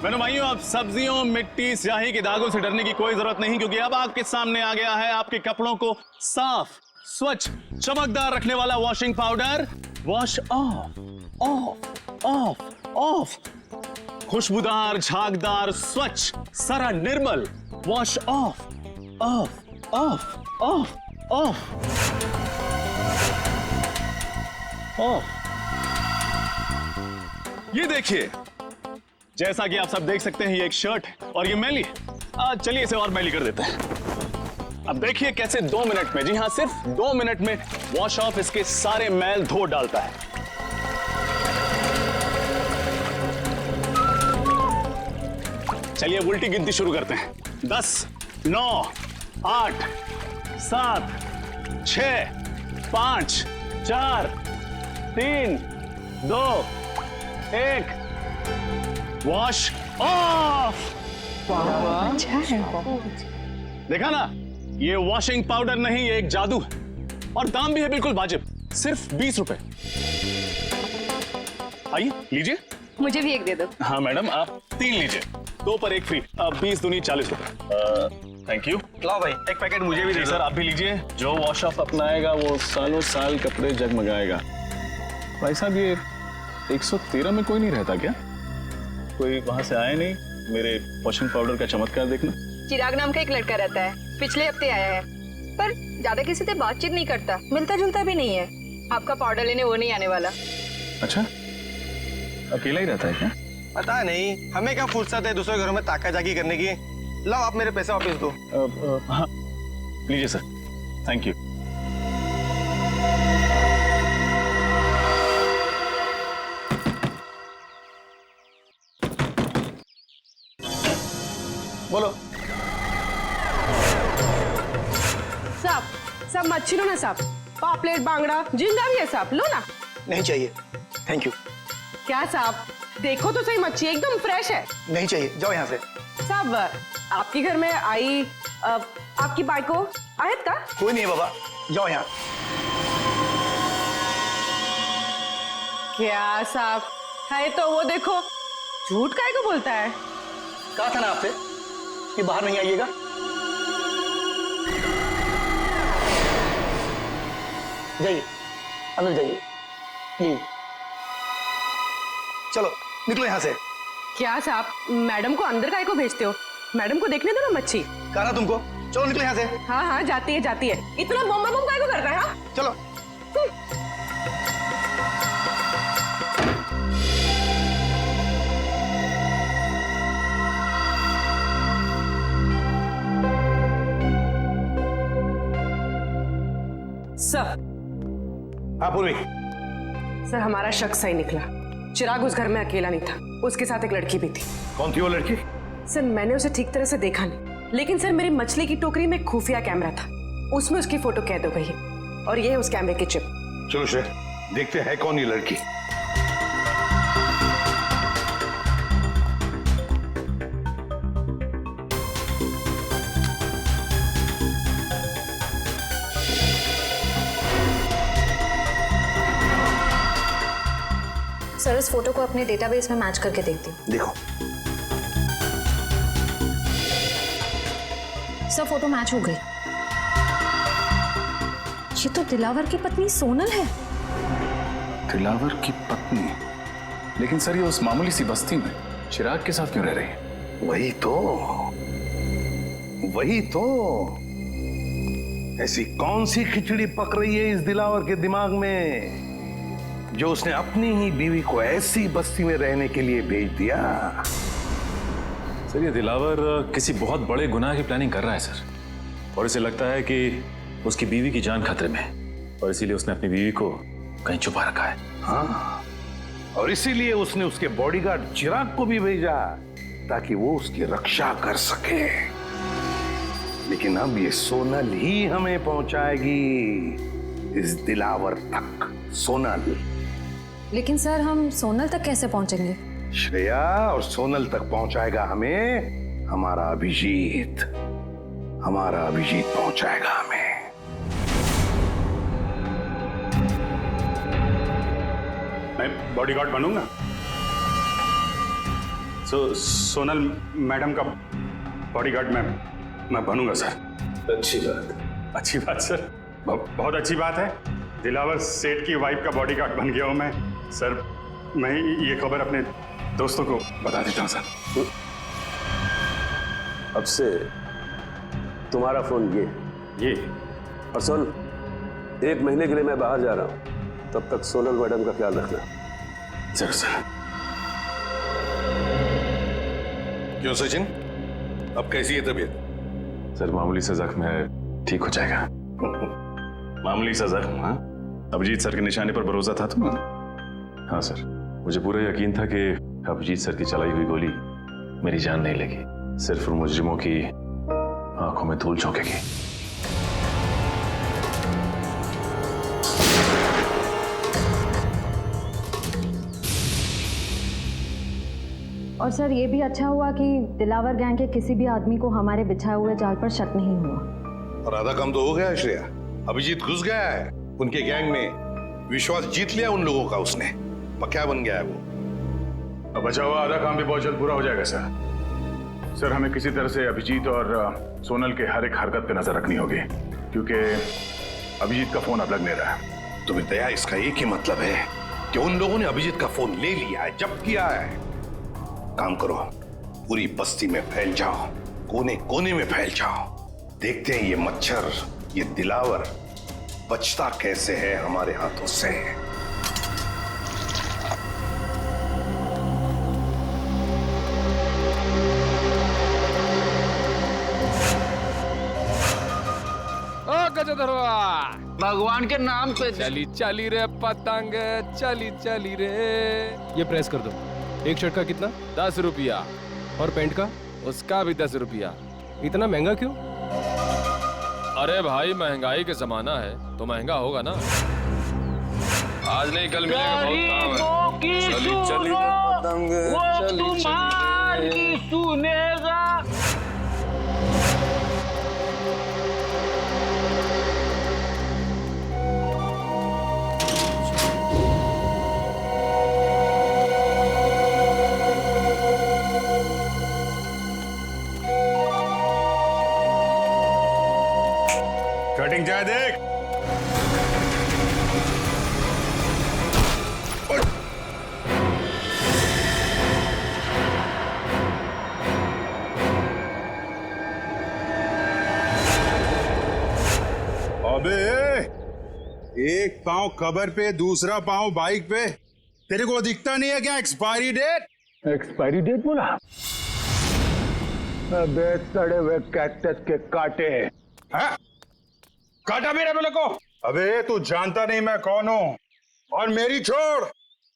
मेरे भाइयों, अब सब्जियों, मिट्टी, स्याही के दागों से डरने की कोई जरूरत नहीं, क्योंकि अब आपके सामने आ गया है आपके कपड़ों को साफ, स्वच्छ, चमकदार रखने वाला washing powder. Wash off, off, off, off. खुशबूदार, झागदार, स्वच्छ, सारा निर्मल। Wash off, off, off, off, off, off. ये देखिए, जैसा कि आप सब देख सकते हैं, ये एक शर्ट है और ये मैली है। चलिए इसे और मैली कर देते हैं। अब देखिए कैसे 2 मिनट में, जी हाँ, सिर्फ 2 मिनट में वॉश ऑफ इसके सारे मैल धो डालता है। चलिए उल्टी गिनती शुरू करते हैं। 10, 9, 8, 7, 6, 5, 4, 3, 2, 1। Wash off. देखा ना, ये वॉशिंग पाउडर नहीं, ये एक जादू है और दाम भी है बिल्कुल वाजिब, सिर्फ 20 रुपए। आइए लीजिए। मुझे भी एक दे दो। हाँ मैडम, आप 3 लीजिए, 2 पर 1 फ्री। 20 दूनी 40 रुपए। Thank you. लाओ भाई, एक पैकेट मुझे भी दे सर, आप भी लीजिए। जो वॉश ऑफ अपनाएगा वो सालों साल कपड़े जगमगाएगा। भाई साहब, ये 113 में कोई नहीं रहता क्या? कोई वहां से आया नहीं मेरे वॉशिंग पाउडर का चमत्कार देखना? चिराग नाम का एक लड़का रहता है, पिछले हफ्ते आया है, पर ज्यादा किसी से बातचीत नहीं करता, मिलता जुलता भी नहीं है। आपका पाउडर लेने वो नहीं आने वाला। अच्छा, अकेला ही रहता है क्या? पता नहीं, हमें क्या फुर्सत है दूसरे घरों में ताका जाकी करने की। लाओ, आप मेरे पैसे वापस दो। हाँ लीजिए सर, थैंक यू। बोलो। साहब, सब मच्छी लो ना साहब। पापलेट, बांगड़ा, झींगा भी है साहब, लो ना। नहीं चाहिए, थैंक यू। क्या साहब, देखो तो सही, मच्छी एकदम फ्रेश है। नहीं चाहिए, जाओ यहाँ से। साहब, आपके घर में आई आपकी बाइको आयत का? कोई नहीं है बाबा, जाओ यहाँ। क्या साहब, है तो वो देखो, झूठ काहे को बोलता है? कहा था ना आपसे कि बाहर नहीं आइएगा। जाइए, अंदर जाइए प्लीज। चलो निकलो यहाँ से। क्या साहब, मैडम को अंदर काहे को भेजते हो? मैडम को देखने दो ना मच्छी। कहा ना तुमको, चलो निकलो यहाँ से। हाँ हाँ, जाती है जाती है। इतना बम बम काहे को करता है? हाँ चलो। सर। हाँ पूर्वी। सर, हमारा शक सही निकला। चिराग उस घर में अकेला नहीं था, उसके साथ एक लड़की भी थी। कौन थी वो लड़की? सर, मैंने उसे ठीक तरह से देखा नहीं, लेकिन सर मेरी मछली की टोकरी में खुफिया कैमरा था, उसमें उसकी फोटो कैद हो गई है और ये है उस कैमरे की चिप। चलो श्रेय, देखते हैं कौन ये लड़की। सर, इस फोटो को अपने डेटाबेस में मैच करके देखती हूँ। देखो। सब फोटो मैच हो गई। ये तो दिलावर की पत्नी सोनल है। दिलावर की पत्नी? लेकिन सर, ये उस मामूली सी बस्ती में चिराग के साथ क्यों रह रही है? वही तो ऐसी कौन सी खिचड़ी पक रही है इस दिलावर के दिमाग में जो उसने अपनी ही बीवी को ऐसी बस्ती में रहने के लिए भेज दिया? सर, ये दिलावर किसी बहुत बड़े गुनाह की प्लानिंग कर रहा है सर, और इसे लगता है कि उसकी बीवी की जान खतरे में है और इसीलिए उसने अपनी बीवी को कहीं छुपा रखा है। हाँ, और इसीलिए उसने उसके बॉडीगार्ड चिराग को भी भेजा ताकि वो उसकी रक्षा कर सके। लेकिन अब ये सोनल ही हमें पहुंचाएगी इस दिलावर तक। सोनल। लेकिन सर, हम सोनल तक कैसे पहुंचेंगे? श्रेया, और सोनल तक पहुंचाएगा हमें हमारा अभिजीत। हमारा अभिजीत पहुंचाएगा हमें। मैं बॉडीगार्ड बनूंगा। सोनल मैडम का बॉडीगार्ड मैं बनूंगा सर। अच्छी बात सर, बहुत अच्छी बात है। दिलावर सेठ की वाइफ का बॉडीगार्ड बन गया हूं मैं सर। मैं ये खबर अपने दोस्तों को बता देता हूं सर। अब से तुम्हारा फोन ये और सुन, 1 महीने के लिए मैं बाहर जा रहा हूं, तब तक सोनल मैडम का ख्याल रखना। जरूर सर। क्यों सचिन, अब कैसी है तबीयत? सर, मामूली सा जख्म है, ठीक हो जाएगा। मामूली सा जख्म? हाँ, अभिजीत सर के निशाने पर भरोसा था तुम्हें? हाँ सर, मुझे पूरा यकीन था कि अभिजीत सर की चलाई हुई गोली मेरी जान नहीं लेगी, सिर्फ उन मुजरिमों की आंखों में धूल झोंकेगी। और सर, ये भी अच्छा हुआ कि दिलावर गैंग के किसी भी आदमी को हमारे बिछाए हुए जाल पर शक नहीं हुआ। और आधा काम तो हो गया है श्रेया। अभिजीत घुस गया है उनके गैंग में, विश्वास जीत लिया उन लोगों का उसने, पक्का बन गया है वो। अब बचा हुआ आधा काम भी बहुत जल्द पूरा हो जाएगा सर। सर, हमें किसी तरह से अभिजीत और सोनल के हर एक हरकत पे नजर रखनी होगी, क्योंकि अभिजीत का फोन अब लग नहीं रहा है। तो दया, इसका एक ही मतलब है कि उन लोगों ने अभिजीत का फोन ले लिया है, जब्त किया है। काम करो, पूरी बस्ती में फैल जाओ, कोने कोने में फैल जाओ। देखते हैं ये मच्छर, ये दिलावर बचता कैसे है हमारे हाथों से। भगवान के नाम पे चली चली रे पतंग, चली चली रे। ये प्रेस कर दो। एक शर्ट का कितना? 10 रुपया। और पैंट का? उसका भी 10 रुपया। इतना महंगा क्यों? अरे भाई, महंगाई के जमाना है तो महंगा होगा ना। आज नहीं कल मिलेगा, बहुत काम है। चली चली पतंग, चली चली सुनेगा। कटिंग चाहे देख। अबे, एक पाँव कबर पे, दूसरा पाँव बाइक पे, तेरे को दिखता नहीं है क्या एक्सपायरी डेट? एक्सपायरी डेट बोला? अबे सड़े हुए कैक्टस के काटे। हाँ? काटा मेरे बोले को? अबे, तू जानता नहीं मैं कौन हूँ, और मेरी छोड़,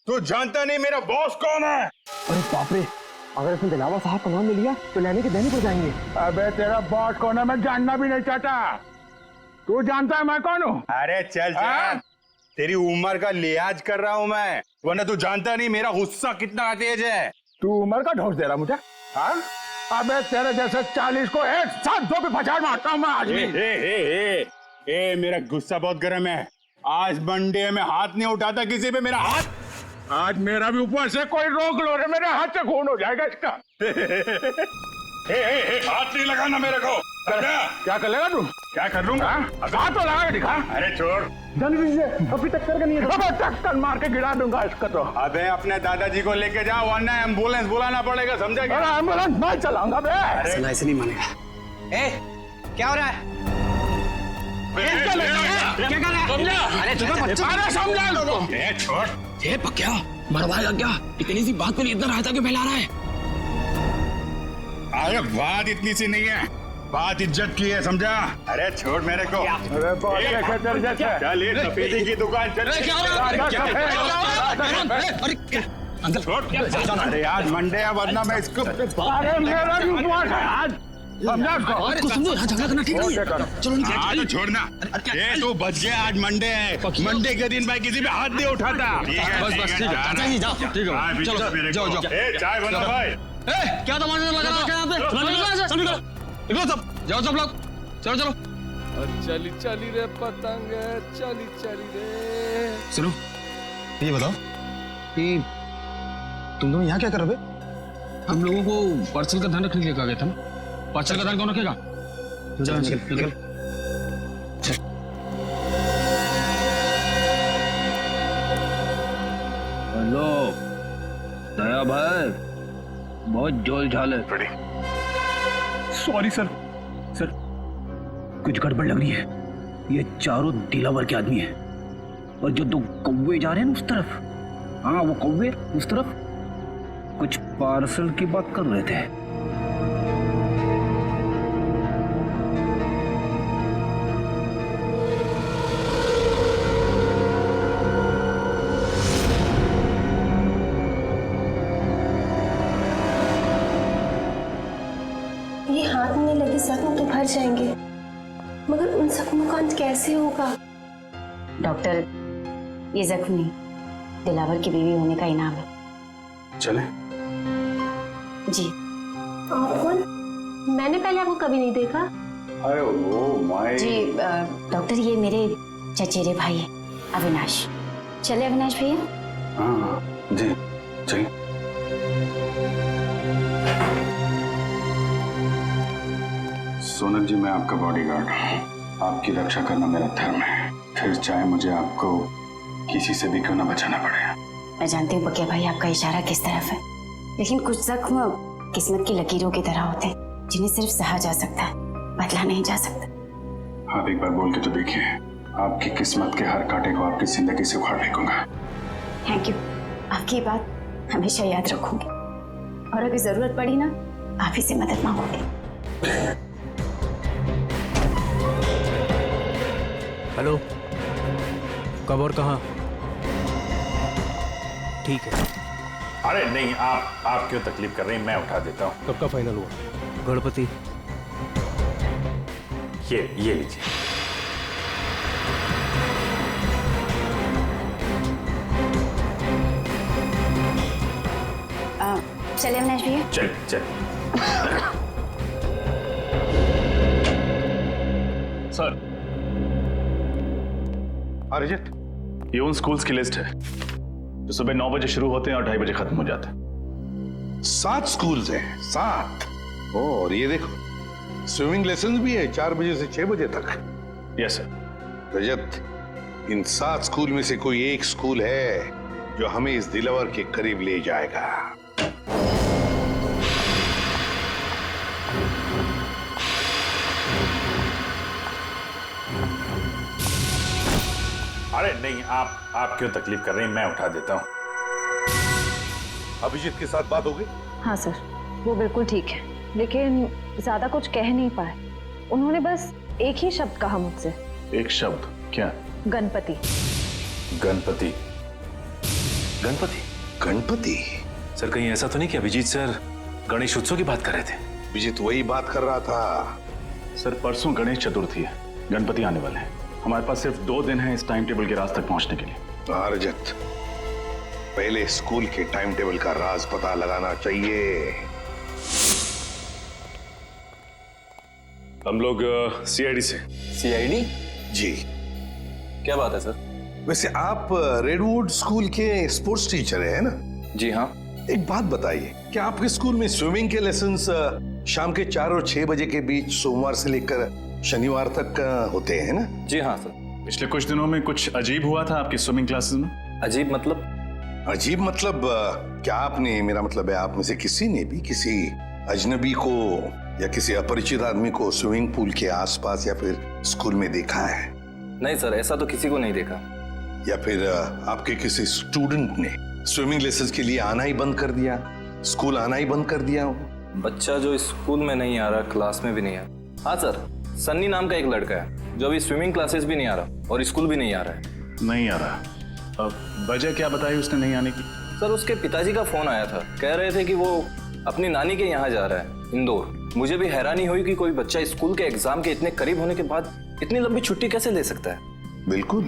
तू जानता नहीं मेरा बॉस कौन है। अरे बाप रे, अगर इसने दिलावर साहब का नाम ले लिया तो लेने के देने को जाएंगे। अबे, तेरा बॉस कौन है मैं जानना भी नहीं चाहता। तू जानता है मैं कौन हूँ? अरे चल चल, तेरी उम्र का लिहाज कर रहा हूँ मैं, वरना तू जानता नहीं मेरा गुस्सा कितना तेज है। तू उम्र का ढोस दे रहा मुझे? हाँ? अबे, तेरे जैसे 40 को एक साथ 2 पे फचाड़ मारता हूँ मैं आज भी। ए, मेरा गुस्सा बहुत गर्म है। आज मंडे में हाथ नहीं उठाता किसी पे मेरा हाथ। आज मेरा भी ऊपर से कोई रोक लो रे, मेरे हाथ से खून हो जाएगा इसका। हाथ नहीं लगाना मेरे को। क्या कर लेगा तू? क्या कर लूंगा? हाथ तो लगा के दिखा। अरे छोड़। जल्दी से, अभी टक्कर का नहीं है। अबे, टक्कर मार के गिरा दूंगा इसका तो। अबे, अपने दादाजी को लेके जाओ, वरना एम्बुलेंस बुलाना पड़ेगा, समझा क्या? अरे एम्बुलेंस मैं चलाऊंगा बे। ऐसे नहीं मानेगा। ए, क्या हो रहा है? छोड़। ये पक्या मरवाएगा क्या? इतनी सी बात पर इतना रायता क्यों फैला रहा है? अरे बात इतनी सी नहीं है, बात इज्जत की है, समझा? अरे छोड़ मेरे को। चल ये सफेदी की दुकान चल। अंकल छोड़। अरे यार मंडे है वरना मैं इसको। अरे मेरा समझो झगड़ा करना ठीक नहीं है। चलो हाँ तो छोड़ना। ये तू बच गया, आज मंडे है। मंडे के दिन मैं किसी पे हाथ नहीं उठाता। बस ठीक है चाचा जी जाओ। ठीक है चलो जाओ। चाय बना भाई। क्या तमाशा लगा रखा है यहाँ पे? निकलो सब, जाओ सब लोग, चलो चलो। और चली चली रे पतंग, चली चली रे। सुनो, ये बताओ कि तुम दोनों यहाँ क्या कर रहे हो? हम लोगों को पार्सल का ध्यान रखने के लिए कहा गया था ना। पार्सल का ध्यान कौन रखेगा? निकल। हेलो दया भाई, बहुत जोल झाल है। Sorry sir. सर कुछ गड़बड़ लग रही है। ये चारों दिलावर के आदमी हैं और जो दो कौवे जा रहे हैं ना उस तरफ, हाँ वो कौवे उस तरफ कुछ पार्सल की बात कर रहे थे। ये हाथ में लगे जख्म तो भर जाएंगे, मगर उन जख्मों का अंत कैसे होगा? डॉक्टर, ये जख्म नहीं, दिलावर की बीवी होने का इनाम है। चले? जी। आप कौन? मैंने पहले आपको कभी नहीं देखा। अरे वो माय। जी डॉक्टर, ये मेरे चचेरे भाई है अविनाश। चले अविनाश भैया? हाँ जी चलिए। सोनल जी, मैं आपका बॉडीगार्ड हूँ। आपकी रक्षा करना मेरा धर्म है, फिर चाहे मुझे आपको किसी से भी क्यों ना बचाना पड़े। मैं जानती हूँ पकिया भाई आपका इशारा किस तरफ है, लेकिन कुछ जख्म किस्मत की लकीरों की तरह होते हैं जिन्हें सिर्फ सहा जा सकता है, बदला नहीं जा सकता। आप एक बार बोल के तो देखिए, आपकी किस्मत के हर कांटे को आपकी जिंदगी से उखाड़ फेंकूंगा। थैंक यू, आपकी बात हमेशा याद रखूंगी और अगर जरूरत पड़ी ना आप ही से मदद मांगूंगी। हेलो, कब और कहाँ? ठीक है। अरे नहीं, आप क्यों तकलीफ कर रही हैं, मैं उठा देता हूँ। कब का फाइनल हुआ? गणपति। ये लीजिए। चले अविनाश भैया? चल। सर, अरिजीत, ये उन स्कूल्स की लिस्ट है जो सुबह 9 बजे शुरू होते हैं और 2:30 बजे खत्म हो जाते हैं। 7 स्कूल्स हैं, 7। और ये देखो स्विमिंग लेसन भी है 4 बजे से 6 बजे तक। Yes sir. रजत, इन 7 स्कूल में से कोई एक स्कूल है जो हमें इस दिलावर के करीब ले जाएगा। अरे नहीं, आप क्यों तकलीफ कर रही हैं, मैं उठा देता हूँ। अभिजीत के साथ बात हो गई? हाँ सर, वो बिल्कुल ठीक है, लेकिन ज्यादा कुछ कह नहीं पाए। उन्होंने बस एक ही शब्द कहा मुझसे। एक शब्द? क्या? गणपति। गणपति? गणपति? सर कहीं ऐसा तो नहीं कि अभिजीत सर गणेश उत्सव की बात कर रहे थे? अभिजीत वही बात कर रहा था। सर परसों गणेश चतुर्थी है, गणपति आने वाले हैं। हमारे पास सिर्फ 2 दिन हैं इस टाइम टेबल के राज तक पहुंचने के लिए। रजत, पहले स्कूल के टाइम टेबल का राज पता लगाना चाहिए। हम लोग सीआईडी से। सीआईडी? जी। क्या बात है सर? वैसे आप रेडवुड स्कूल के स्पोर्ट्स टीचर हैं ना? जी हाँ। एक बात बताइए, क्या आपके स्कूल में स्विमिंग के लेसन्स शाम के 4 और 6 बजे के बीच सोमवार से लेकर शनिवार तक होते हैं ना? जी हाँ सर। पिछले कुछ दिनों में कुछ अजीब हुआ था आपकी स्विमिंग क्लासेस में। अजीब मतलब? अजीब मतलब क्या आपने, मेरा मतलब है आप में से किसी ने भी किसी अजनबी को या किसी अपरिचित आदमी को स्विमिंग पूल के आसपास या फिर स्कूल में देखा है? नहीं सर, ऐसा तो किसी को नहीं देखा। या फिर आपके किसी स्टूडेंट ने स्विमिंग लेसन्स के लिए आना ही बंद कर दिया, स्कूल आना ही बंद कर दिया हो? बच्चा जो स्कूल में नहीं आ रहा, क्लास में भी नहीं आ रहा। हाँ सर, सन्नी नाम का एक लड़का है जो अभी स्विमिंग क्लासेस भी नहीं आ रहा और स्कूल भी नहीं आ रहा है। नहीं आ रहा? अब वजह क्या बताई उसने नहीं आने की? सर उसके पिताजी का फोन आया था, कह रहे थे कि वो अपनी नानी के यहाँ जा रहा है, इंदौर। मुझे भी हैरानी हुई कि कोई बच्चा स्कूल के एग्जाम के इतने करीब होने के बाद इतनी लंबी छुट्टी कैसे ले सकता है। बिल्कुल।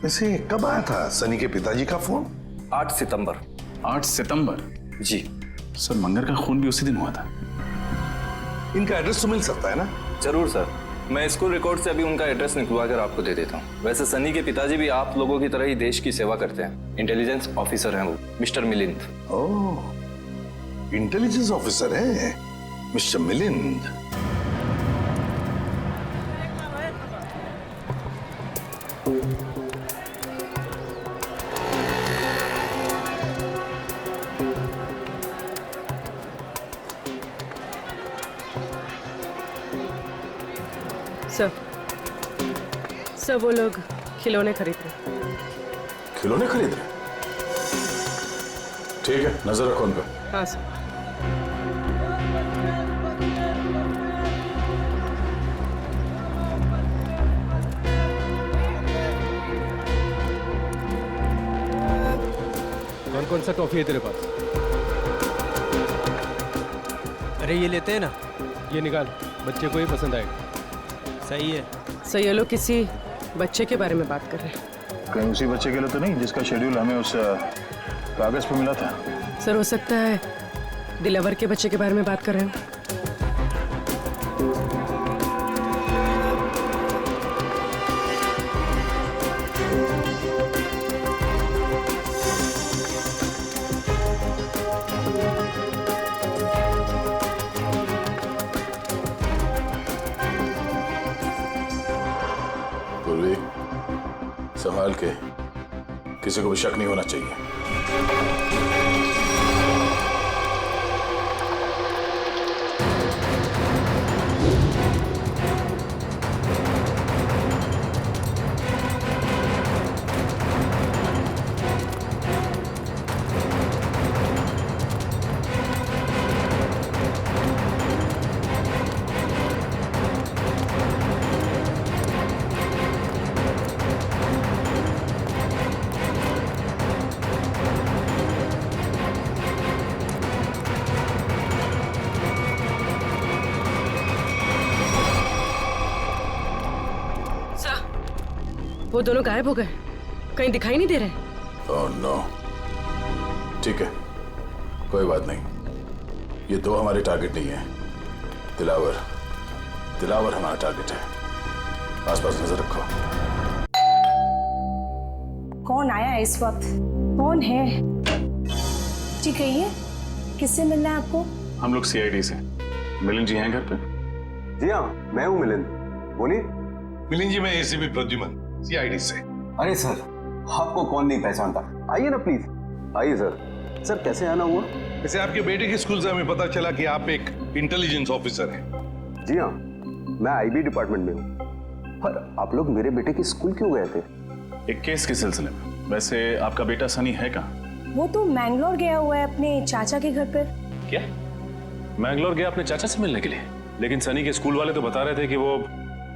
वैसे कब आया था सनी के पिताजी का फोन? 8 सितंबर। 8 सितंबर? जी सर, मंगर का खून भी उसी दिन हुआ था। इनका एड्रेस तो मिल सकता है ना? जरूर सर, मैं स्कूल रिकॉर्ड से अभी उनका एड्रेस निकलवा कर आपको दे देता हूँ। वैसे सनी के पिताजी भी आप लोगों की तरह ही देश की सेवा करते हैं, इंटेलिजेंस ऑफिसर हैं वो, मिस्टर मिलिंद। ओह, इंटेलिजेंस ऑफिसर है मिस्टर मिलिंद। सर वो लोग खिलौने खरीद रहे। खिलौने खरीद रहे? ठीक है, नजर रखो उन पर। हाँ सर। कौन कौन सा टॉफी है तेरे पास? अरे ये लेते हैं ना। ये निकाल, बच्चे को ही पसंद आएगा। सही है। सर ये लोग किसी बच्चे के बारे में बात कर रहे हैं। कहीं उसी बच्चे के लिए तो नहीं जिसका शेड्यूल हमें उस कागज पे मिला था? सर हो सकता है दिलावर के बच्चे के बारे में बात कर रहे हैं। संभाल के, किसी को भी शक नहीं होना चाहिए। वो दोनों गायब हो गए, कहीं दिखाई नहीं दे रहे। Oh no. ठीक है, कोई बात नहीं, ये दो हमारे टारगेट नहीं है। दिलावर हमारा टारगेट है। आसपास नजर रखो। कौन आया है इस वक्त? कौन है? जी कहिए, किससे मिलना है आपको? हम लोग CID से। मिलिंद जी हैं घर पे? जी हाँ, मैं हूँ मिलिंद, बोलिए। मिलिंद जी, मैं ACP प्रद्युमन, CID से। अरे सर, आपको कौन नहीं पहचानता, आइए ना प्लीज। आइए सर। सर कैसे आना हुआ? वैसे आपके बेटे के स्कूल से हमें पता चला कि आप एक इंटेलिजेंस ऑफिसर हैं। जी हाँ, मैं IB डिपार्टमेंट में हूँ। पर आप लोग मेरे बेटे के स्कूल क्यों गए थे? एक केस के सिलसिले में। वैसे आपका बेटा सनी है कहाँ? वो तो मैंगलोर गया हुआ है अपने चाचा के घर पर। क्या? मैंगलोर गया अपने चाचा से मिलने के लिए? लेकिन सनी के स्कूल वाले तो बता रहे थे कि वो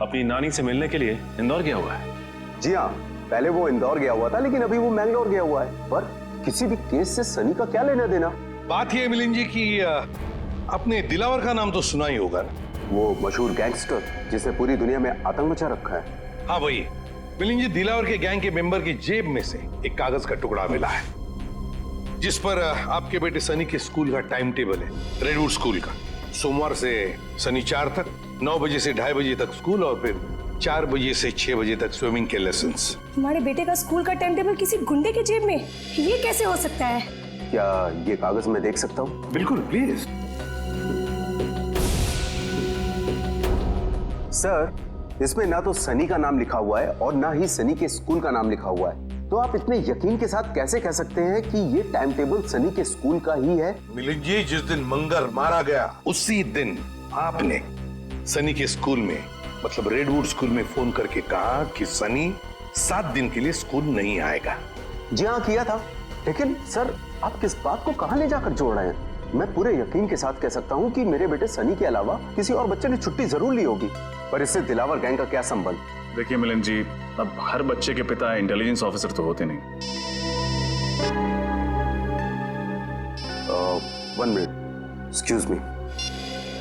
अपनी नानी से मिलने के लिए इंदौर गया हुआ है। जी हाँ, पहले वो इंदौर गया हुआ था, लेकिन अभी वो मैंगलोर गया हुआ है। पर किसी भी केस से सनी का क्या लेना देना? बात ये मिलिंद जी कि आपने दिलावर का नाम तो सुना ही होगा ना? वो मशहूर गैंगस्टर जिसने पूरी दुनिया में आतंक मचा रखा है। हाँ वही। मिलिंद जी, दिलावर के गैंग के मेंबर की जेब में से एक कागज का टुकड़ा मिला है जिस पर आपके बेटे सनी के स्कूल का टाइम टेबल है, रेडवुड स्कूल का। सोमवार से शनिवार तक 9 बजे से 2:30 बजे तक स्कूल और फिर 4 बजे से 6 बजे तक स्विमिंग के लेसन्स। हमारे बेटे का स्कूल का टाइम टेबल किसी गुंडे के जेब में? ये कैसे हो सकता है? क्या ये कागज मैं देख सकता हूँ? बिल्कुल, प्लीज। सर, इसमें ना तो सनी का नाम लिखा हुआ है और ना ही सनी के स्कूल का नाम लिखा हुआ है। तो आप इतने यकीन के साथ कैसे कह सकते हैं कि ये टाइम टेबल सनी के स्कूल का ही है? मिलिंद जी, जिस दिन मंगर मारा गया उसी दिन आपने सनी के स्कूल में, मतलब रेडवुड स्कूल में फोन करके कहा कि सनी 7 दिन के लिए स्कूल नहीं आएगा। जी हाँ, किया था। लेकिन सर, आप किस बात को कहां ले जाकर जोड़ रहे हैं? मैं पूरे यकीन के साथ कह सकता हूं कि मेरे बेटे सनी के अलावा किसी और बच्चे ने छुट्टी जरूर ली होगी, पर इससे दिलावर गैंग का क्या संबंध? देखिए मिलिंद जी, अब हर बच्चे के पिता इंटेलिजेंस ऑफिसर तो होते नहीं। 1 मिनट, एक्सक्यूज मी।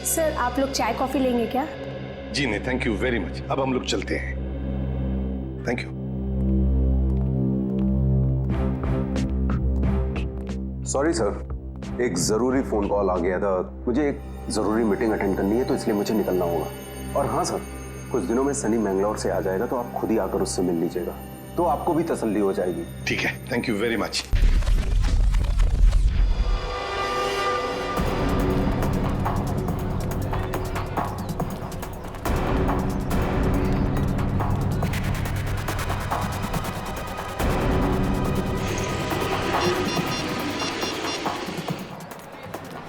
सर, आप लोग चाय कॉफी लेंगे क्या? जी नहीं, थैंक यू वेरी मच। अब हम लोग चलते हैं। Thank you. सॉरी सर, एक जरूरी फोन कॉल आ गया था। मुझे एक जरूरी मीटिंग अटेंड करनी है, तो इसलिए मुझे निकलना होगा। और हाँ सर, कुछ दिनों में सनी मैंगलोर से आ जाएगा, तो आप खुद ही आकर उससे मिल लीजिएगा, तो आपको भी तसल्ली हो जाएगी। ठीक है, thank you very much.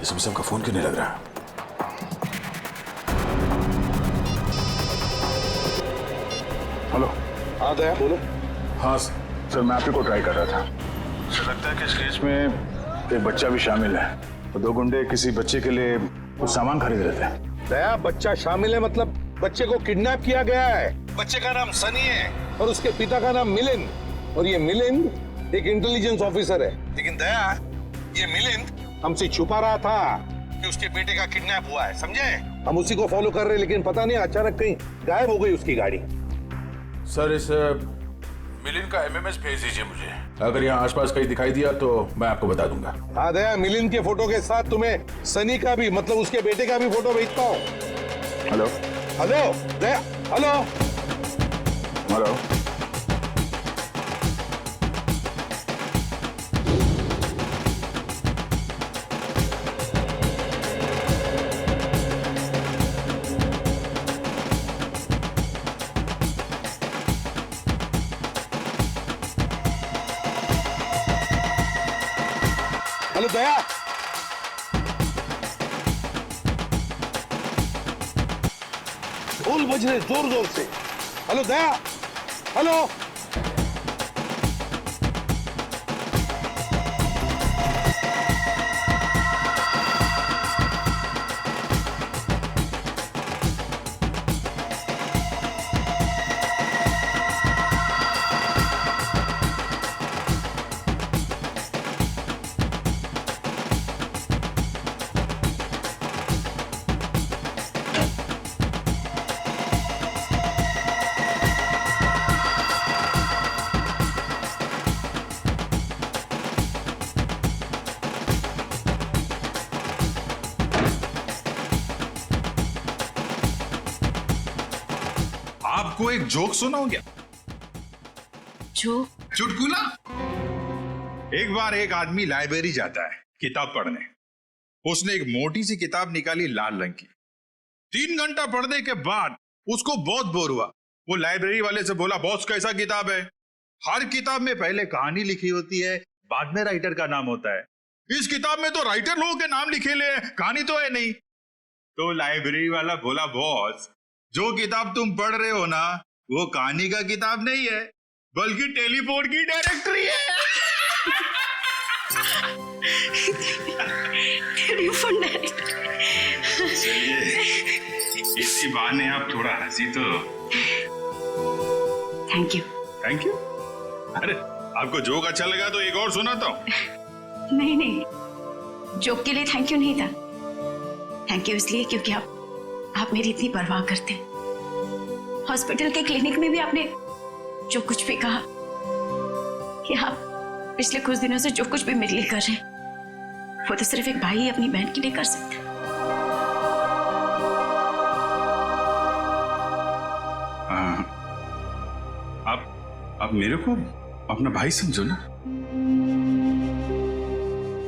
Samsung का फोन क्यों नहीं लग रहा? हेलो। हाँ दया, बोलो। हाँ सर, मैं आप ही को ट्राई कर रहा था। मुझे लगता है कि इस केस में एक बच्चा भी शामिल है। तो 2 गुंडे किसी बच्चे के लिए कुछ सामान खरीद रहे थे। दया, बच्चा शामिल है मतलब बच्चे को किडनैप किया गया है। बच्चे का नाम सनी है और उसके पिता का नाम मिलिंद, और ये मिलिंद एक इंटेलिजेंस ऑफिसर है। लेकिन दया, ये मिलिंद हमसे छुपा रहा था कि उसके बेटे का किडनैप हुआ है, समझे? हम उसी को फॉलो कर रहे हैं, लेकिन पता नहीं अचानक कहीं गायब हो गई उसकी गाड़ी। सर, इस मिलिंद का एमएमएस भेज दीजिए मुझे। अगर यहाँ आसपास कहीं दिखाई दिया तो मैं आपको बता दूंगा। हाँ दया, मिलिंद के फोटो के साथ तुम्हें सनी का भी, मतलब उसके बेटे का भी फोटो भेजता हूँ। हेलो। हेलो दया, हेलो हेलो। हेलो दया, ढोल बज रहे जोर जोर से। हेलो दया, हेलो। आपको एक जोक सुनाओ क्या? जोक? चुटकुला। एक बार एक आदमी लाइब्रेरी जाता है किताब पढ़ने। उसने एक मोटी सी किताब निकाली लाल रंग की। 3 घंटा पढ़ने के बाद उसको बहुत बोर हुआ। वो लाइब्रेरी वाले से बोला, बॉस कैसा किताब है? हर किताब में पहले कहानी लिखी होती है, बाद में राइटर का नाम होता है। इस किताब में तो राइटर लोगों के नाम लिखे ले, कहानी तो है नहीं। तो लाइब्रेरी वाला बोला, बॉस जो किताब तुम पढ़ रहे हो ना, वो कहानी का किताब नहीं है, बल्कि टेलीफोन की डायरेक्टरी है। Telephone directory. चलिए, इसी बहाने आप थोड़ा हंसी तो। Thank you. Thank you. अरे, आपको जोक अच्छा लगा तो एक और सुनाता हूँ। नहीं नहीं, जोक के लिए थैंक यू नहीं था। थैंक यू इसलिए क्योंकि आप मेरी इतनी परवाह करते हैं। हॉस्पिटल के क्लिनिक में भी आपने जो कुछ भी कहा कि आप पिछले कुछ दिनों से जो कुछ भी मेरे लिए कर रहे हैं, वो तो सिर्फ एक भाई अपनी बहन के लिए कर सकता है। आप मेरे को अपना भाई समझो ना।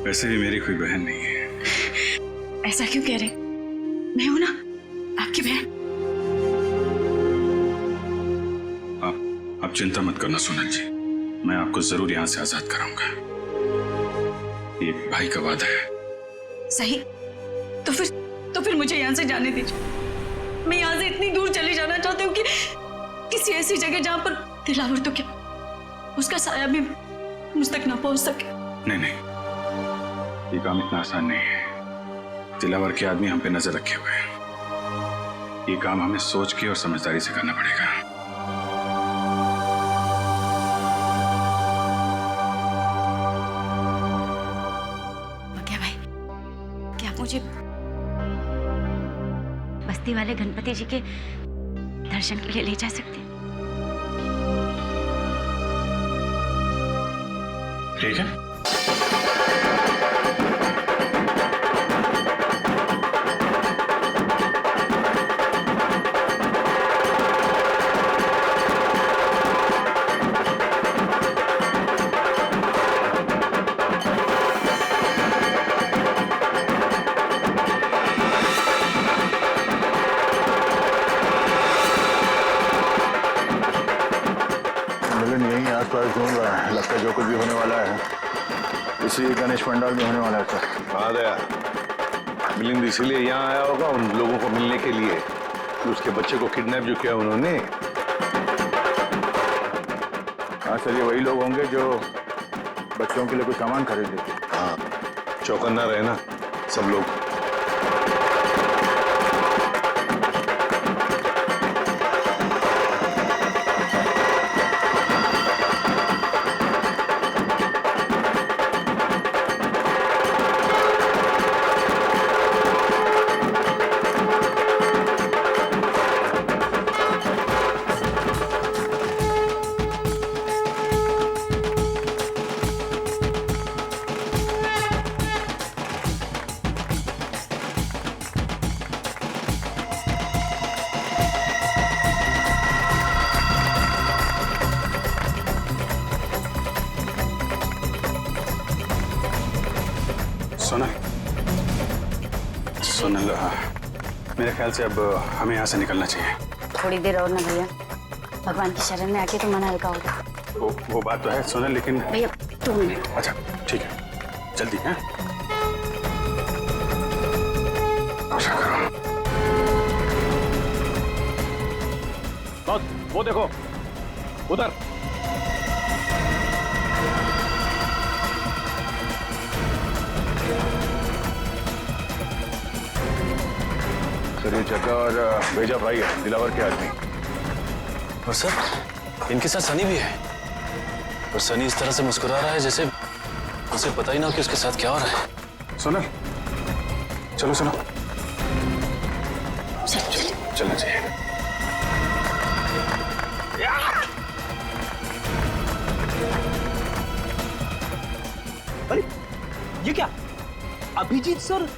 वैसे भी मेरी कोई बहन नहीं है। ऐसा क्यों कह रहे? मैं हूं ना आपकी बहन। आप चिंता मत करना सोनल जी, मैं आपको जरूर यहां से आजाद कराऊंगा। ये भाई का वादा है। सही, तो फिर मुझे यहाँ से जाने दीजिए। मैं यहाँ से इतनी दूर चली जाना चाहती हूँ कि किसी ऐसी जगह जहाँ पर दिलावर तो क्या, उसका साया भी मुझ तक ना पहुंच सके। नहीं नहीं, ये काम इतना आसान नहीं है। दिलावर के आदमी हम पे नजर रखे हुए हैं। ये काम हमें सोच के और समझदारी से करना पड़ेगा। क्या भाई, क्या आप मुझे बस्ती वाले गणपति जी के दर्शन के लिए ले जा सकते हैं? ठीक है। मिलन यहीं आसपास घूम रहा है। लगता है जो कुछ भी होने वाला है इसी गणेश पंडाल में होने वाला है। सर हाँ दया, मिलिंद इसीलिए यहाँ आया होगा उन लोगों को मिलने के लिए कि उसके बच्चे को किडनैप जो किया उन्होंने। हाँ सर, ये वही लोग होंगे जो बच्चों के लिए कोई सामान खरीदे। हाँ, चौकन्ना रहे ना सब लोग। सोनल, मेरे ख्याल से अब हमें यहाँ से निकलना चाहिए। थोड़ी देर और ना भैया, भगवान की शरण में आके तो मन हल्का होगा। वो बात तो है सोनल, लेकिन भैया 2 मिनट। अच्छा ठीक है, जल्दी है। वो देखो उधर। सर ये जग्गा और भेजा भाई है, दिलावर के आदमी। और सर इनके साथ सनी भी है, और सनी इस तरह से मुस्कुरा रहा है जैसे उसे पता ही ना हो कि उसके साथ क्या हो रहा है। सोनल चलो सुनो, चलना चाहिए। अरे ये क्या, अभिजीत सर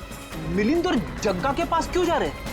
मिलिंद और जग्गा के पास क्यों जा रहे हैं?